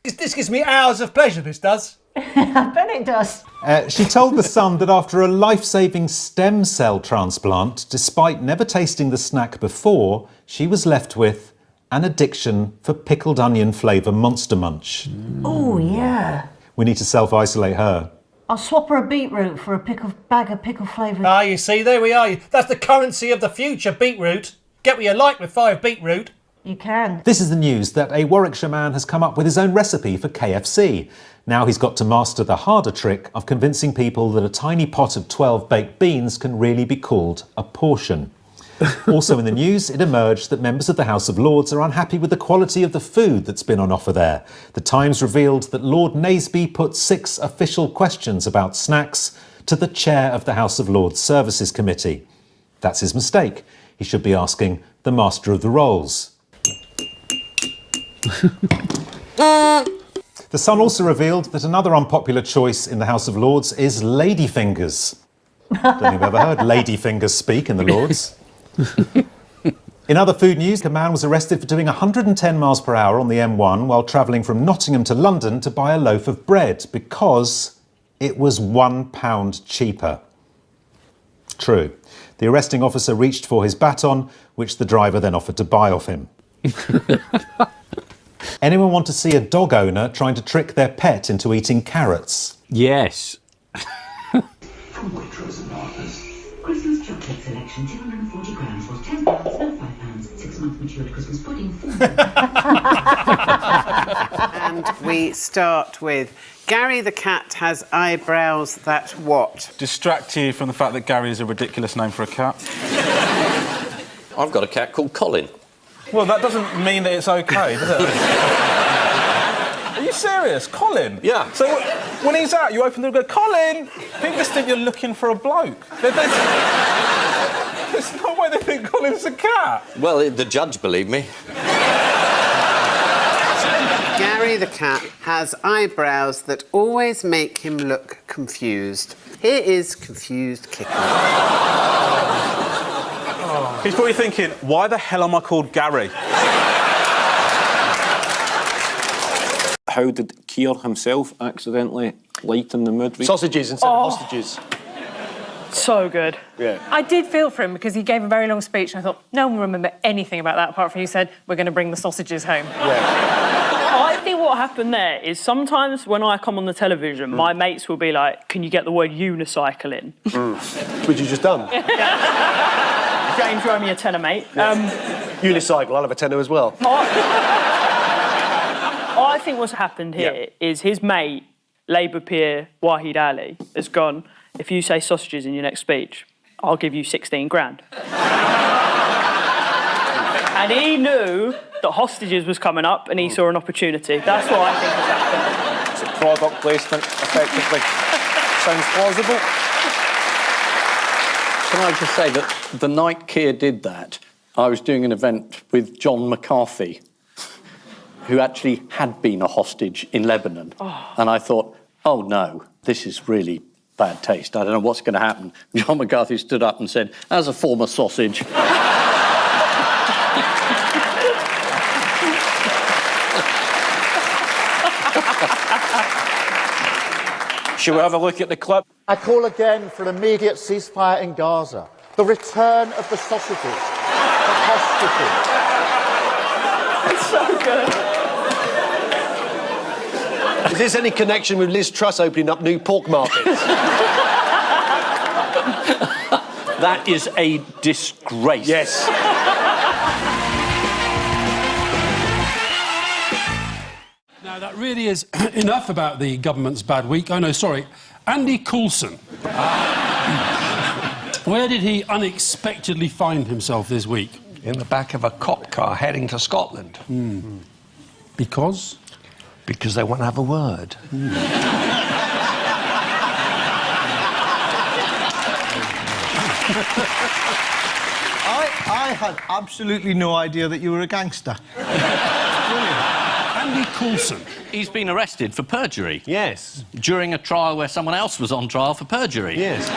This gives me hours of pleasure, this does. I bet it does. She told The Sun that after a life-saving stem cell transplant, despite never tasting the snack before, she was left with an addiction for pickled onion flavour Monster Munch. Oh, yeah. We need to self-isolate her. I'll swap her a beetroot for a bag of pickle flavour. Ah, you see, there we are. That's the currency of the future, beetroot. Get what you like with 5 beetroot. You can. This is the news that a Warwickshire man has come up with his own recipe for KFC. Now he's got to master the harder trick of convincing people that a tiny pot of 12 baked beans can really be called a portion. Also in the news, it emerged that members of the House of Lords are unhappy with the quality of the food that's been on offer there. The Times revealed that Lord Naseby put 6 official questions about snacks to the chair of the House of Lords Services Committee. That's his mistake. He should be asking the Master of the Rolls. The Sun also revealed that another unpopular choice in the House of Lords is ladyfingers. Don't think I've ever heard ladyfingers speak in the Lords. In other food news, a man was arrested for doing 110 miles per hour on the M1 while travelling from Nottingham to London to buy a loaf of bread because it was £1 cheaper. True. The arresting officer reached for his baton, which the driver then offered to buy off him. Anyone want to see a dog owner trying to trick their pet into eating carrots? Yes. From Waitrose and Partners. Christmas chocolate selection, 240 grams, was £10, no £5. 6 months matured Christmas pudding, 4 And we start with Gary the cat has eyebrows that what? Distract you from the fact that Gary is a ridiculous name for a cat. I've got a cat called Colin. Well, that doesn't mean that it's OK, does it? Are you serious? Colin? Yeah. So when he's out, you open the door and go, Colin! People just think you're looking for a bloke. There's no way they think Colin's a cat. Well, the judge believed me. Gary the cat has eyebrows that always make him look confused. Here is Confused Kitten. He's probably thinking, why the hell am I called Gary? How did Keir himself accidentally lighten the mood? Sausages instead of hostages. So good. Yeah. I did feel for him because he gave a very long speech and I thought, no one will remember anything about that apart from he said, we're going to bring the sausages home. I think what happened there is sometimes when I come on the television, my mates will be like, can you get the word unicycle in? Which you just done. James wrote me a tenner, mate. Unicycle, I'll have a tenner as well. I think what's happened here is his mate, Labour peer Wahid Ali, has gone, if you say sausages in your next speech, I'll give you 16 grand. And he knew that hostages was coming up and he saw an opportunity. That's what I think has happened. It's a product placement, effectively. Sounds plausible. Can I just say that the night Keir did that, I was doing an event with John McCarthy, who actually had been a hostage in Lebanon. And I thought, oh no, this is really bad taste. I don't know what's going to happen. John McCarthy stood up and said, as a former sausage... Shall we have a look at the clip? I call again for an immediate ceasefire in Gaza. The return of the sausages. The hostages. So good. Is this any connection with Liz Truss opening up new pork markets? That is a disgrace. Yes. Now, that really is enough about the government's bad week. Oh, no, sorry. Andy Coulson. Where did he unexpectedly find himself this week? In the back of a cop car heading to Scotland. Because? Because they want to have a word. I had absolutely no idea that you were a gangster. Andy Coulson. He's been arrested for perjury. Yes. During a trial where someone else was on trial for perjury. Yes.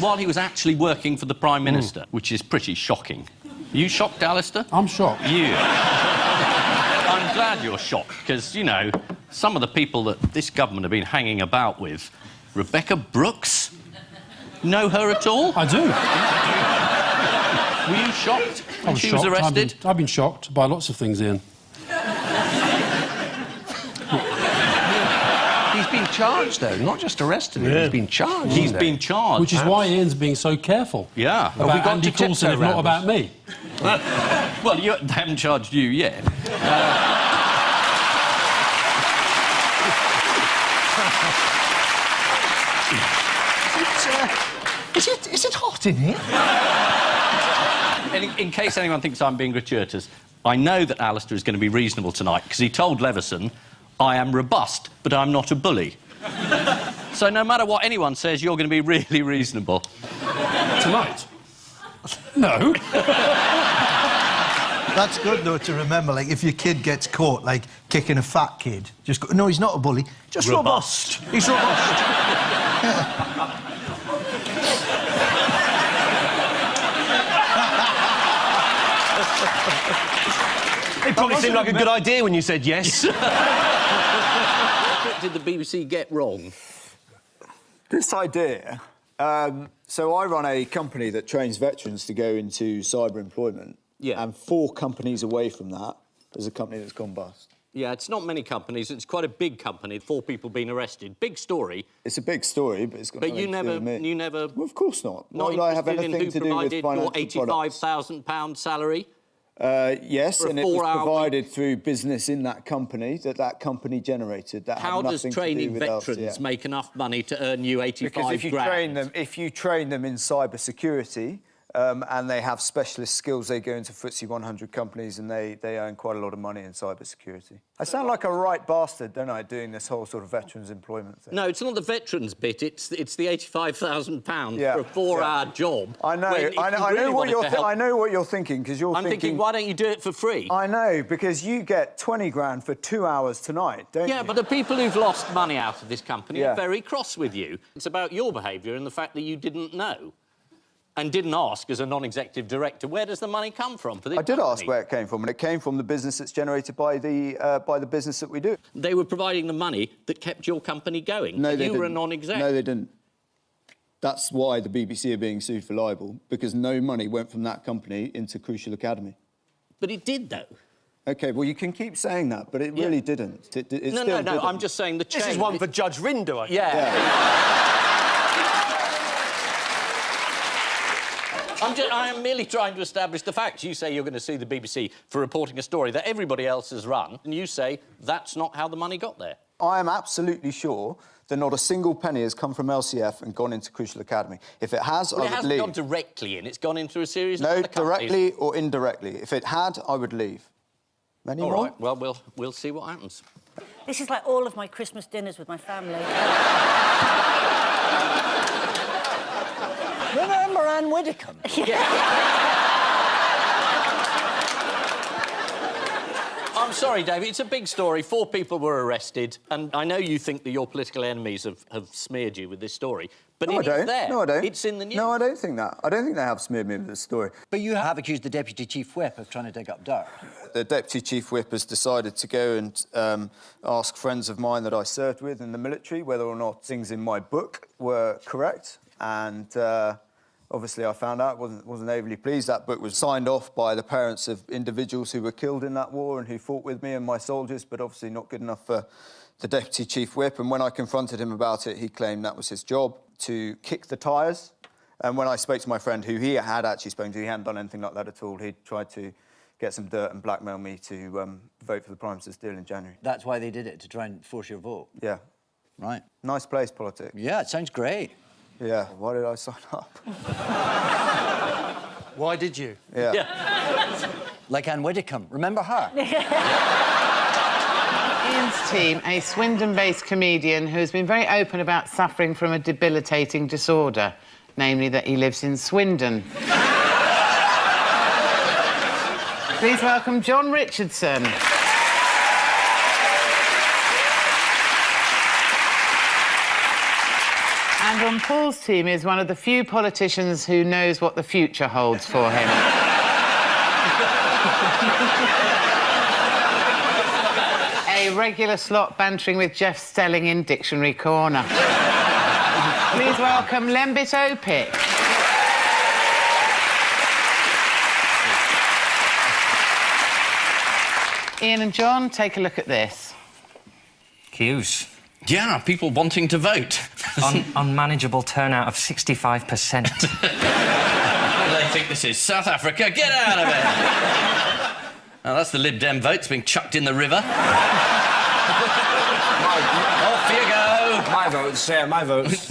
While he was actually working for the Prime Minister, which is pretty shocking. Are you shocked, Alistair? I'm shocked. You. I'm glad you're shocked, because, you know, some of the people that this government have been hanging about with, Rebecca Brooks, know her at all? I do. Were you shocked when she was shocked. arrested? I've been shocked by lots of things, Ian. He's been charged, though, not just arrested. Yeah. He's been charged. He's been charged. Which is why Ian's being so careful. Yeah. About Andy Coulson, if not about me. Well, they haven't charged you yet. Is it hot in here? In case anyone thinks I'm being gratuitous, I know that Alistair is going to be reasonable tonight, because he told Leveson, I am robust, but I'm not a bully. So no matter what anyone says, you're going to be really reasonable. Tonight? No. That's good, though, to remember. Like, if your kid gets caught, like, kicking a fat kid, just go, no, he's not a bully, just robust. He's robust. It probably seemed like a good idea when you said yes. What did the BBC get wrong? This idea... so I run a company that trains veterans to go into cyber employment. Yeah. And 4 companies away from that, there's a company that's gone bust. Yeah, it's not many companies. It's quite a big company. 4 people being arrested. Big story. It's a big story, but it's got nothing to do with me. You never... Well, of course not. Not Why would I have interested anything in to who do with provided your financial £85,000 salary? Yes, For a and it was 4-hour provided through business in that company that company generated. That How had does nothing training to do with veterans make enough money to earn you 85 Because if you train them in cyber security, and they have specialist skills, they go into FTSE 100 companies and they earn quite a lot of money in cyber security. I sound like a right bastard, don't I, doing this whole sort of veterans employment thing? No, it's not the veterans bit. It's the £85,000 for a 4-hour job. I know. I know what you're thinking, because you're thinking, why don't you do it for free? I know, because you get 20 grand for 2 hours tonight, don't you? Yeah, but the people who've lost money out of this company are very cross with you. It's about your behaviour and the fact that you didn't know. And didn't ask, as a non-executive director, where does the money come from for this I did company? ask where it came from, and it came from the business that's generated by the business that we do. They were providing the money that kept your company going. No, and they you were a didn't. non-exec. No, they didn't. That's why the BBC are being sued for libel, because no money went from that company into Crucial Academy. But it did, though. OK, well, you can keep saying that, but it really didn't. It No, still didn't. I'm just saying the chain... This is one for Judge Rinder, I think. Yeah. I am merely trying to establish the facts. You say you're going to sue the BBC for reporting a story that everybody else has run, and you say that's not how the money got there. I am absolutely sure that not a single penny has come from LCF and gone into Crucial Academy. If it has, Well, I it would hasn't leave. gone directly in. It's gone in through a series of No, other companies. directly or indirectly. If it had, I would leave. Many All more? right, well, we'll see what happens. This is like all of my Christmas dinners with my family. Remember Anne Widdecombe? I'm sorry, David, it's a big story. 4 people were arrested, and I know you think that your political enemies have smeared you with this story, but No, I it's don't. there. No, I don't. It's in the news. No, I don't think that. I don't think they have smeared me with this story. But you have accused the Deputy Chief Whip of trying to dig up dirt. The Deputy Chief Whip has decided to go and ask friends of mine that I served with in the military whether or not things in my book were correct. And obviously I found out, wasn't overly pleased. That book was signed off by the parents of individuals who were killed in that war and who fought with me and my soldiers, but obviously not good enough for the Deputy Chief Whip. And when I confronted him about it, he claimed that was his job, to kick the tyres. And when I spoke to my friend, who he had actually spoken to, he hadn't done anything like that at all. He tried to get some dirt and blackmail me to vote for the Prime Minister's deal in January. That's why they did it, to try and force your vote? Yeah. Right. Nice place, politics. Yeah, it sounds great. Yeah, why did I sign up? Why did you? Yeah. Like Anne Widdecombe. Remember her? Ian's team, a Swindon-based comedian who has been very open about suffering from a debilitating disorder, namely that he lives in Swindon. Please welcome John Richardson. And on Paul's team is one of the few politicians who knows what the future holds for him. A regular slot bantering with Jeff Stelling in Dictionary Corner. Please welcome Lembit Opik. Ian and John, take a look at this. Queues. Yeah, people wanting to vote. Unmanageable turnout of 65%. What do they think this is? South Africa? Get out of it! Now, that's the Lib Dem votes being chucked in the river. Off you go! My votes, my votes.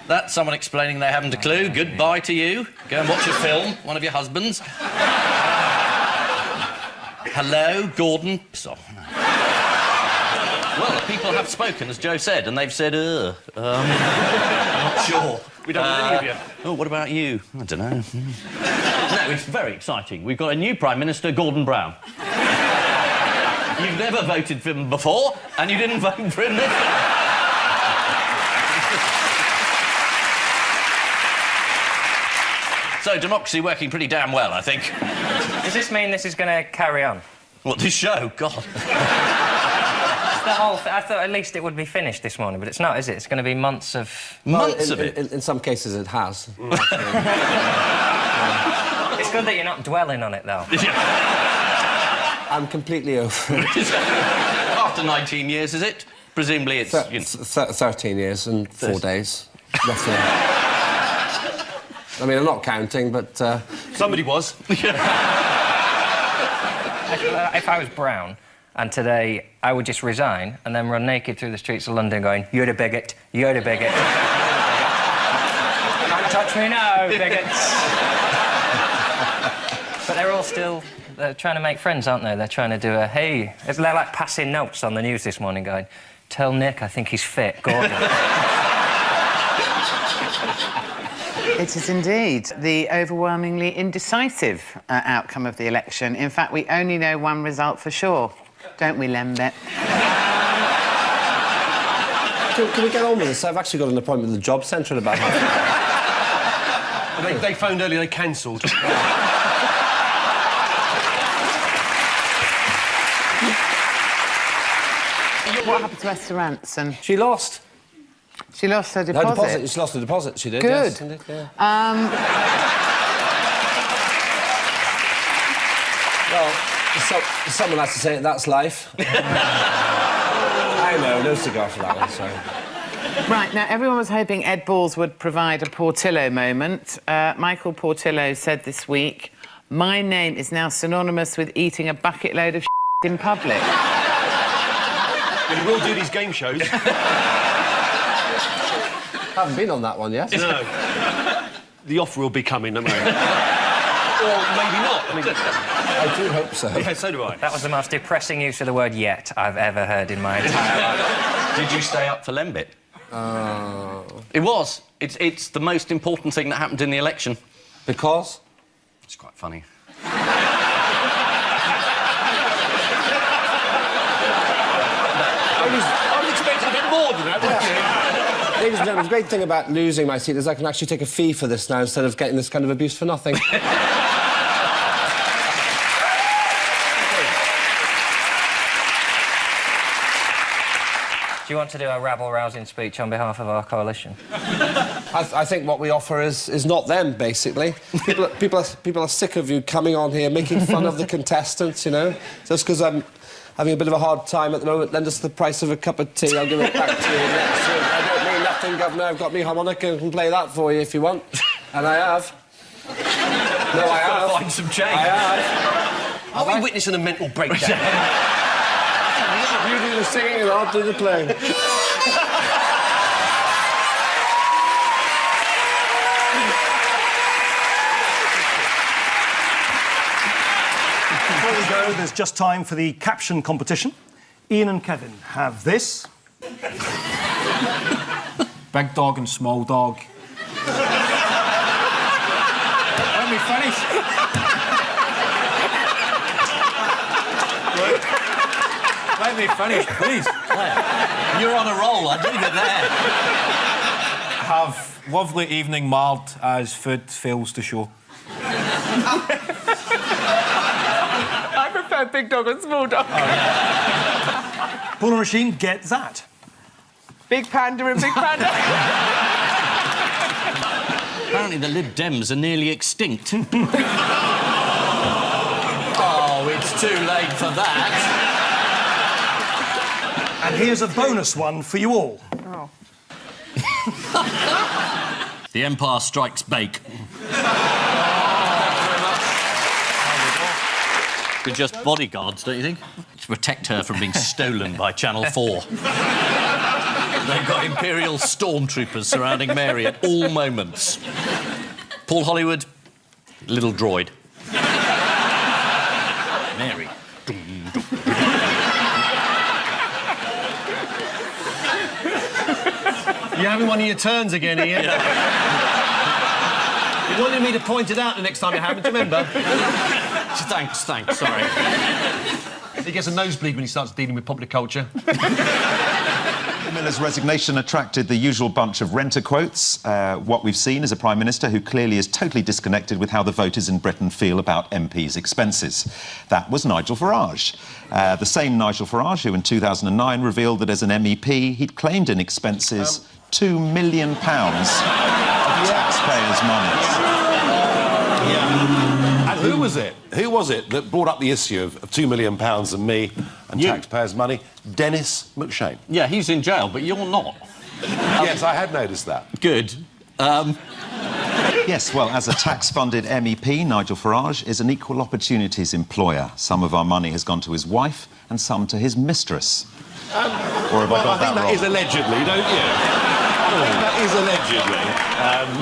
That's someone explaining they haven't a clue. Goodbye to you. Go and watch a film, one of your husbands. Hello, Gordon. Well, the people have spoken, as Joe said, and they've said, I'm not sure. We don't know any of you. Oh, what about you? I don't know. No, it's very exciting. We've got a new Prime Minister, Gordon Brown. You've never voted for him before, and you didn't vote for him this time. So, democracy working pretty damn well, I think. Does this mean this is going to carry on? What, this show? God. The whole I thought at least it would be finished this morning, but it's not, is it? It's going to be months of... Months of it? In some cases, it has. It's good that you're not dwelling on it, though. I'm completely over it. After 19 years, is it? Presumably it's... 13 years and 4 days, roughly. I mean, I'm not counting, but... Somebody was. If I was Brown, and today I would just resign and then run naked through the streets of London going, you're a bigot, you're a bigot. Can't touch me now, bigots. But they're all still... They're trying to make friends, aren't they? They're trying to do a, hey... They're like passing notes on the news this morning going, tell Nick I think he's fit, Gordon. It is indeed the overwhelmingly indecisive outcome of the election. In fact, we only know one result for sure. Don't we, Lembit? Can we get on with this? I've actually got an appointment with the job centre in about half an hour. They phoned earlier, they cancelled. What happened to Esther Ranson? She lost. She lost her deposit? Her deposit. She lost her deposit, she did. Good. Yes, indeed, yeah. Well, someone has to say it, that's life. I know, no cigar for that one, sorry. Right, now, everyone was hoping Ed Balls would provide a Portillo moment. Michael Portillo said this week, my name is now synonymous with eating a bucket load of in public. We will do these game shows. Haven't been on that one yet. No. The offer will be coming, don't worry. Or maybe not. I mean, I do hope so. Yeah, so do I. That was the most depressing use of the word yet I've ever heard in my entire life. Did you stay up for Lembit? It was. It's the most important thing that happened in the election. Because? It's quite funny. I was expecting a bit more than that, wasn't you? Ladies and gentlemen, the great thing about losing my seat is I can actually take a fee for this now instead of getting this kind of abuse for nothing. Do you want to do a rabble-rousing speech on behalf of our coalition? I think what we offer is not them, basically. People are sick of you coming on here, making fun of the contestants, you know? Just because I'm having a bit of a hard time at the moment, lend us the price of a cup of tea, I'll give it back to you next week. I don't mean nothing, Governor. I've got me harmonica and can play that for you if you want. And I have. No, I have. Gotta find some change. I have. Are we witnessing a mental breakdown? You do the singing and I'll do the playing. Before we go, there's just time for the caption competition. Ian and Kevin have this. Big dog and small dog. Let me finish. Let me finish, please. You're on a roll, I'd leave it there. Have lovely evening marred as food fails to show. I prefer big dog and small dog. Polar machine, get that. Big panda and big panda. Apparently the Lib Dems are nearly extinct. Oh, it's too late for that. And here's a bonus one for you all. Oh. The Empire Strikes Bake. We're just bodyguards, don't you think? To protect her from being stolen by Channel 4. They've got Imperial stormtroopers surrounding Mary at all moments. Paul Hollywood, little droid. Mary. You're having one of your turns again, Ian. Yeah. You wanted me to point it out the next time it happens, remember? Thanks, sorry. He gets a nosebleed when he starts dealing with popular culture. Miller's resignation attracted the usual bunch of renter quotes. What we've seen is a Prime Minister who clearly is totally disconnected with how the voters in Britain feel about MPs' expenses. That was Nigel Farage. The same Nigel Farage who in 2009 revealed that as an MEP he'd claimed in expenses £2 million of taxpayers' money. And who was it? Who was it that brought up the issue of £2 million and me and taxpayers' money? Dennis McShane. Yeah, he's in jail, but you're not. Yes, I had noticed that. Good. Yes, well, as a tax-funded MEP, Nigel Farage is an equal opportunities employer. Some of our money has gone to his wife and some to his mistress. Or have I got that wrong? That is allegedly, don't you? That is allegedly.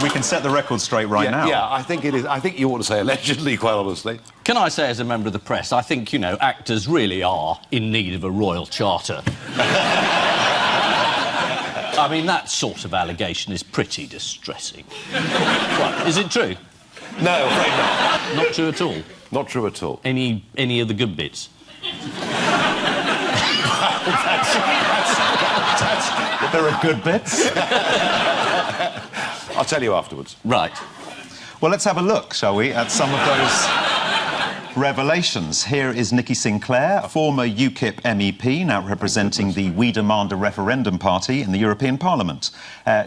We can set the record straight now. Yeah, I think it is. I think you ought to say allegedly, quite honestly. Can I say, as a member of the press, I think, you know, actors really are in need of a royal charter. I mean, that sort of allegation is pretty distressing. Right, is it true? No, afraid not. Not true at all? Not true at all. Any of the good bits? There are good bits. I'll tell you afterwards. Right. Well, let's have a look, shall we, at some of those revelations. Here is Nikki Sinclair, former UKIP MEP, now representing the We Demand a Referendum party in the European Parliament.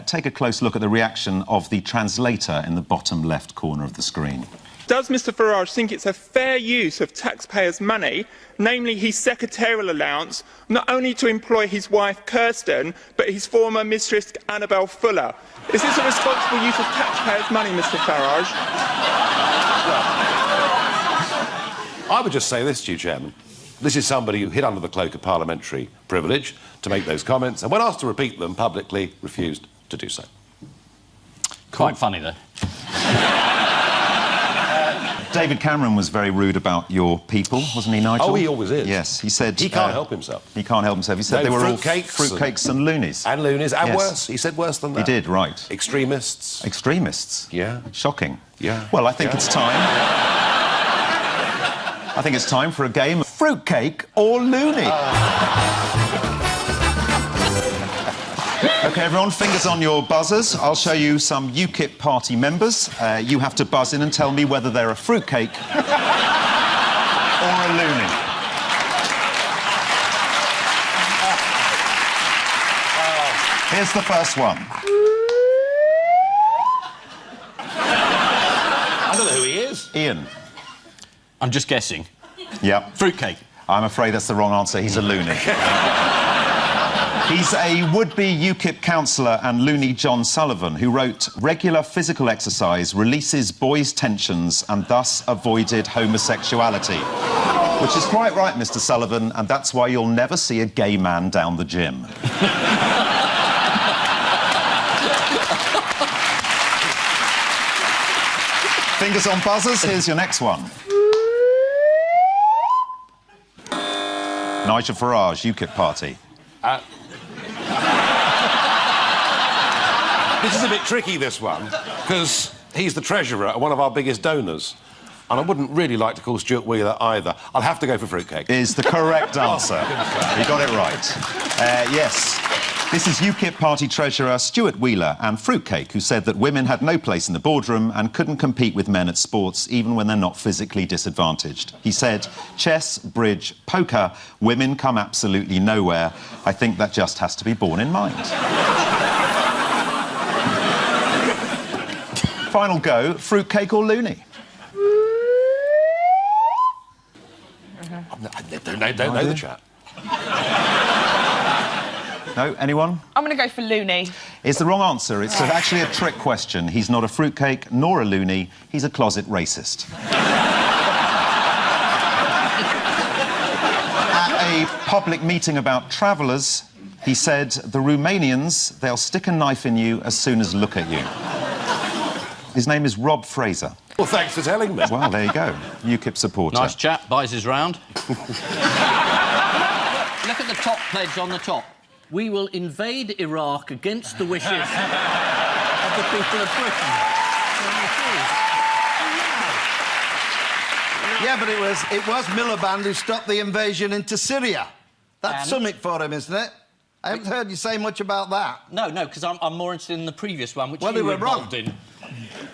Take a close look at the reaction of the translator in the bottom left corner of the screen. Does Mr Farage think it's a fair use of taxpayers' money, namely his secretarial allowance, not only to employ his wife Kirsten, but his former mistress Annabel Fuller? Is this a responsible use of taxpayers' money, Mr Farage? I would just say this to you, Chairman. This is somebody who hid under the cloak of parliamentary privilege to make those comments, and when asked to repeat them, publicly refused to do so. Quite funny, though. David Cameron was very rude about your people, wasn't he, Nigel? Oh, he always is. Yes, he said... He can't help himself. He can't help himself. He said they were all fruitcakes and loonies. And loonies, and Yes. worse. He said worse than that. He did, right. Extremists. Extremists? Yeah. Shocking. Yeah. Well, I think it's time... I think it's time for a game of fruitcake or loony. OK, everyone, fingers on your buzzers. I'll show you some UKIP party members. You have to buzz in and tell me whether they're a fruitcake or a loony. Here's the first one. I don't know who he is. Ian. I'm just guessing. Yep. Fruitcake. I'm afraid that's the wrong answer. He's a loony. He's a would-be UKIP councillor and loony John Sullivan, who wrote, regular physical exercise releases boys' tensions and thus avoided homosexuality. Which is quite right, Mr. Sullivan, and that's why you'll never see a gay man down the gym. Fingers on buzzers, here's your next one. Nigel Farage, UKIP party. This is a bit tricky, this one, because he's the treasurer and one of our biggest donors. And I wouldn't really like to call Stuart Wheeler either. I'll have to go for fruitcake. Is the correct answer. You got it right. Yes. This is UKIP party treasurer Stuart Wheeler and fruitcake, who said that women had no place in the boardroom and couldn't compete with men at sports, even when they're not physically disadvantaged. He said, chess, bridge, poker, women come absolutely nowhere. I think that just has to be borne in mind. Final go, fruitcake or loony? I don't know the chap. No, anyone? I'm going to go for loony. It's the wrong answer. It's actually a trick question. He's not a fruitcake nor a loony. He's a closet racist. At a public meeting about travellers, he said, the Romanians, they'll stick a knife in you as soon as look at you. His name is Rob Fraser. Well, thanks for telling me. Well, there you go. UKIP supporter. Nice chap, buys his round. Look at the top pledge on the top. We will invade Iraq against the wishes of the people of Britain. Yeah, but it was Miliband who stopped the invasion into Syria. That's something for him, isn't it? I haven't heard you say much about that. No, because I'm more interested in the previous one, which well, you were involved wrong. in.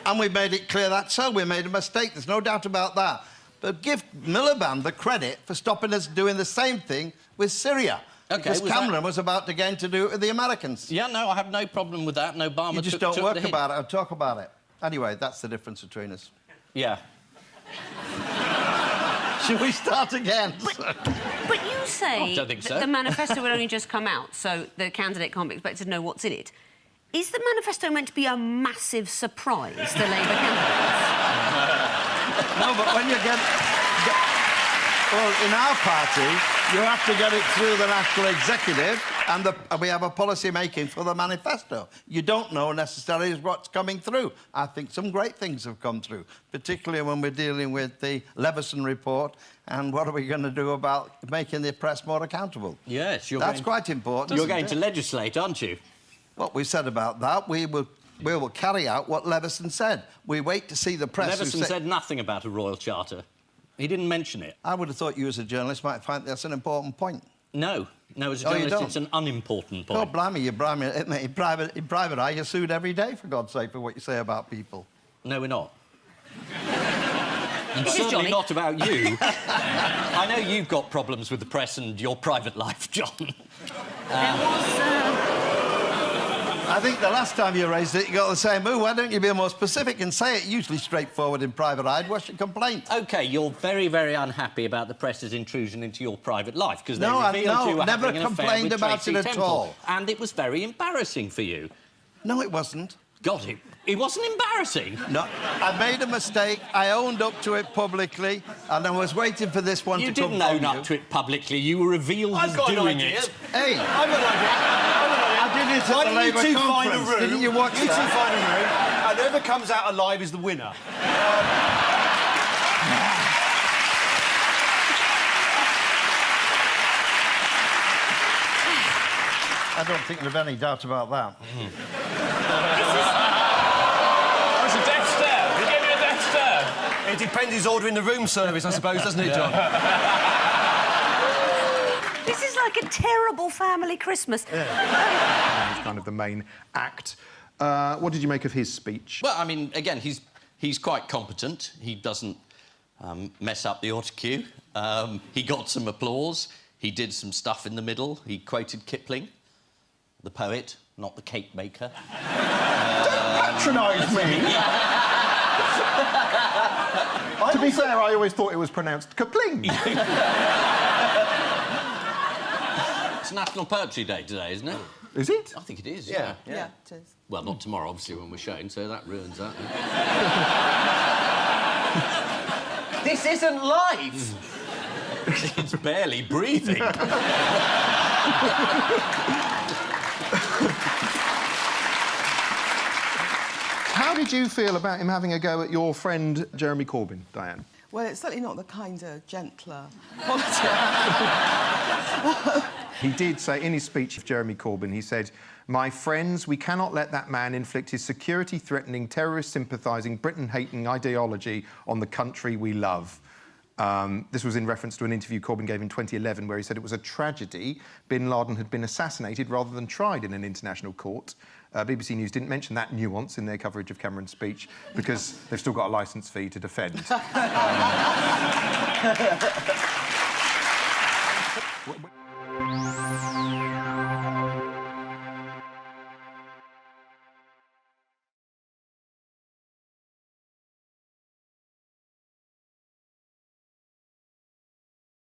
And we made it clear that's so. We made a mistake. There's no doubt about that. But give Miliband the credit for stopping us doing the same thing with Syria. OK, because Cameron was about to get to do it with the Americans. Yeah, no, I have no problem with that. And Obama You just don't work about it or talk about it. Anyway, that's the difference between us. Yeah. Should we start again? But you say don't think so. that the manifesto will only just come out, so the candidate can't be expected to know what's in it. Is the manifesto meant to be a massive surprise to Labour candidates? No, but when you get... Well, in our party, you have to get it through the National Executive and we have a policy making for the manifesto. You don't know necessarily what's coming through. I think some great things have come through, particularly when we're dealing with the Leveson Report and what are we going to do about making the press more accountable. Yes, That's quite important. You're going to legislate, aren't you? What we said about that, we will carry out what Leveson said. We wait to see the press... Leveson said nothing about a royal charter. He didn't mention it. I would have thought you as a journalist might find that's an important point. No, as a journalist, it's an unimportant point. God blimey, in private eye, you're sued every day, for God's sake, for what you say about people. No, we're not. And certainly not about you. I know you've got problems with the press and your private life, John. I think the last time you raised it, you got the same move. Why don't you be more specific and say it? Usually straightforward in private eye. What's your complaint? OK, you're very, very unhappy about the press's intrusion into your private life, because they revealed you were never having an affair complained with about Tracy it at Temple. all. And it was very embarrassing for you. No, it wasn't. God, it wasn't embarrassing. No, I made a mistake. I owned up to it publicly, and I was waiting for this one to come from you. You didn't own up to it publicly. You were revealed as doing it. Hey, I've got an idea. I did it at the Labour conference. Didn't you watch that? You two find a room, and whoever comes out alive is the winner. I don't think there's any doubt about that. That's a death stare. He gave me a death stare. It depends who's ordering the room service, I suppose, doesn't it, John? This is like a terrible family Christmas. He's kind of the main act. What did you make of his speech? Well, I mean, again, he's quite competent. He doesn't mess up the autocue. He got some applause. He did some stuff in the middle. He quoted Kipling, the poet, not the cake maker. Don't patronise me! To be fair, I always thought it was pronounced Kapling. It's National Poetry Day today, isn't it? Is it? I think it is, Yeah. yeah. It is. Well, not tomorrow, obviously, when we're showing, so that ruins that. This isn't live! It's barely breathing. How did you feel about him having a go at your friend Jeremy Corbyn, Diane? Well, it's certainly not the kinder, gentler politics. He did say in his speech of Jeremy Corbyn, he said, "My friends, we cannot let that man inflict his security-threatening, terrorist-sympathising, Britain-hating ideology on the country we love." This was in reference to an interview Corbyn gave in 2011 where he said it was a tragedy bin Laden had been assassinated rather than tried in an international court. BBC News didn't mention that nuance in their coverage of Cameron's speech because they've still got a licence fee to defend.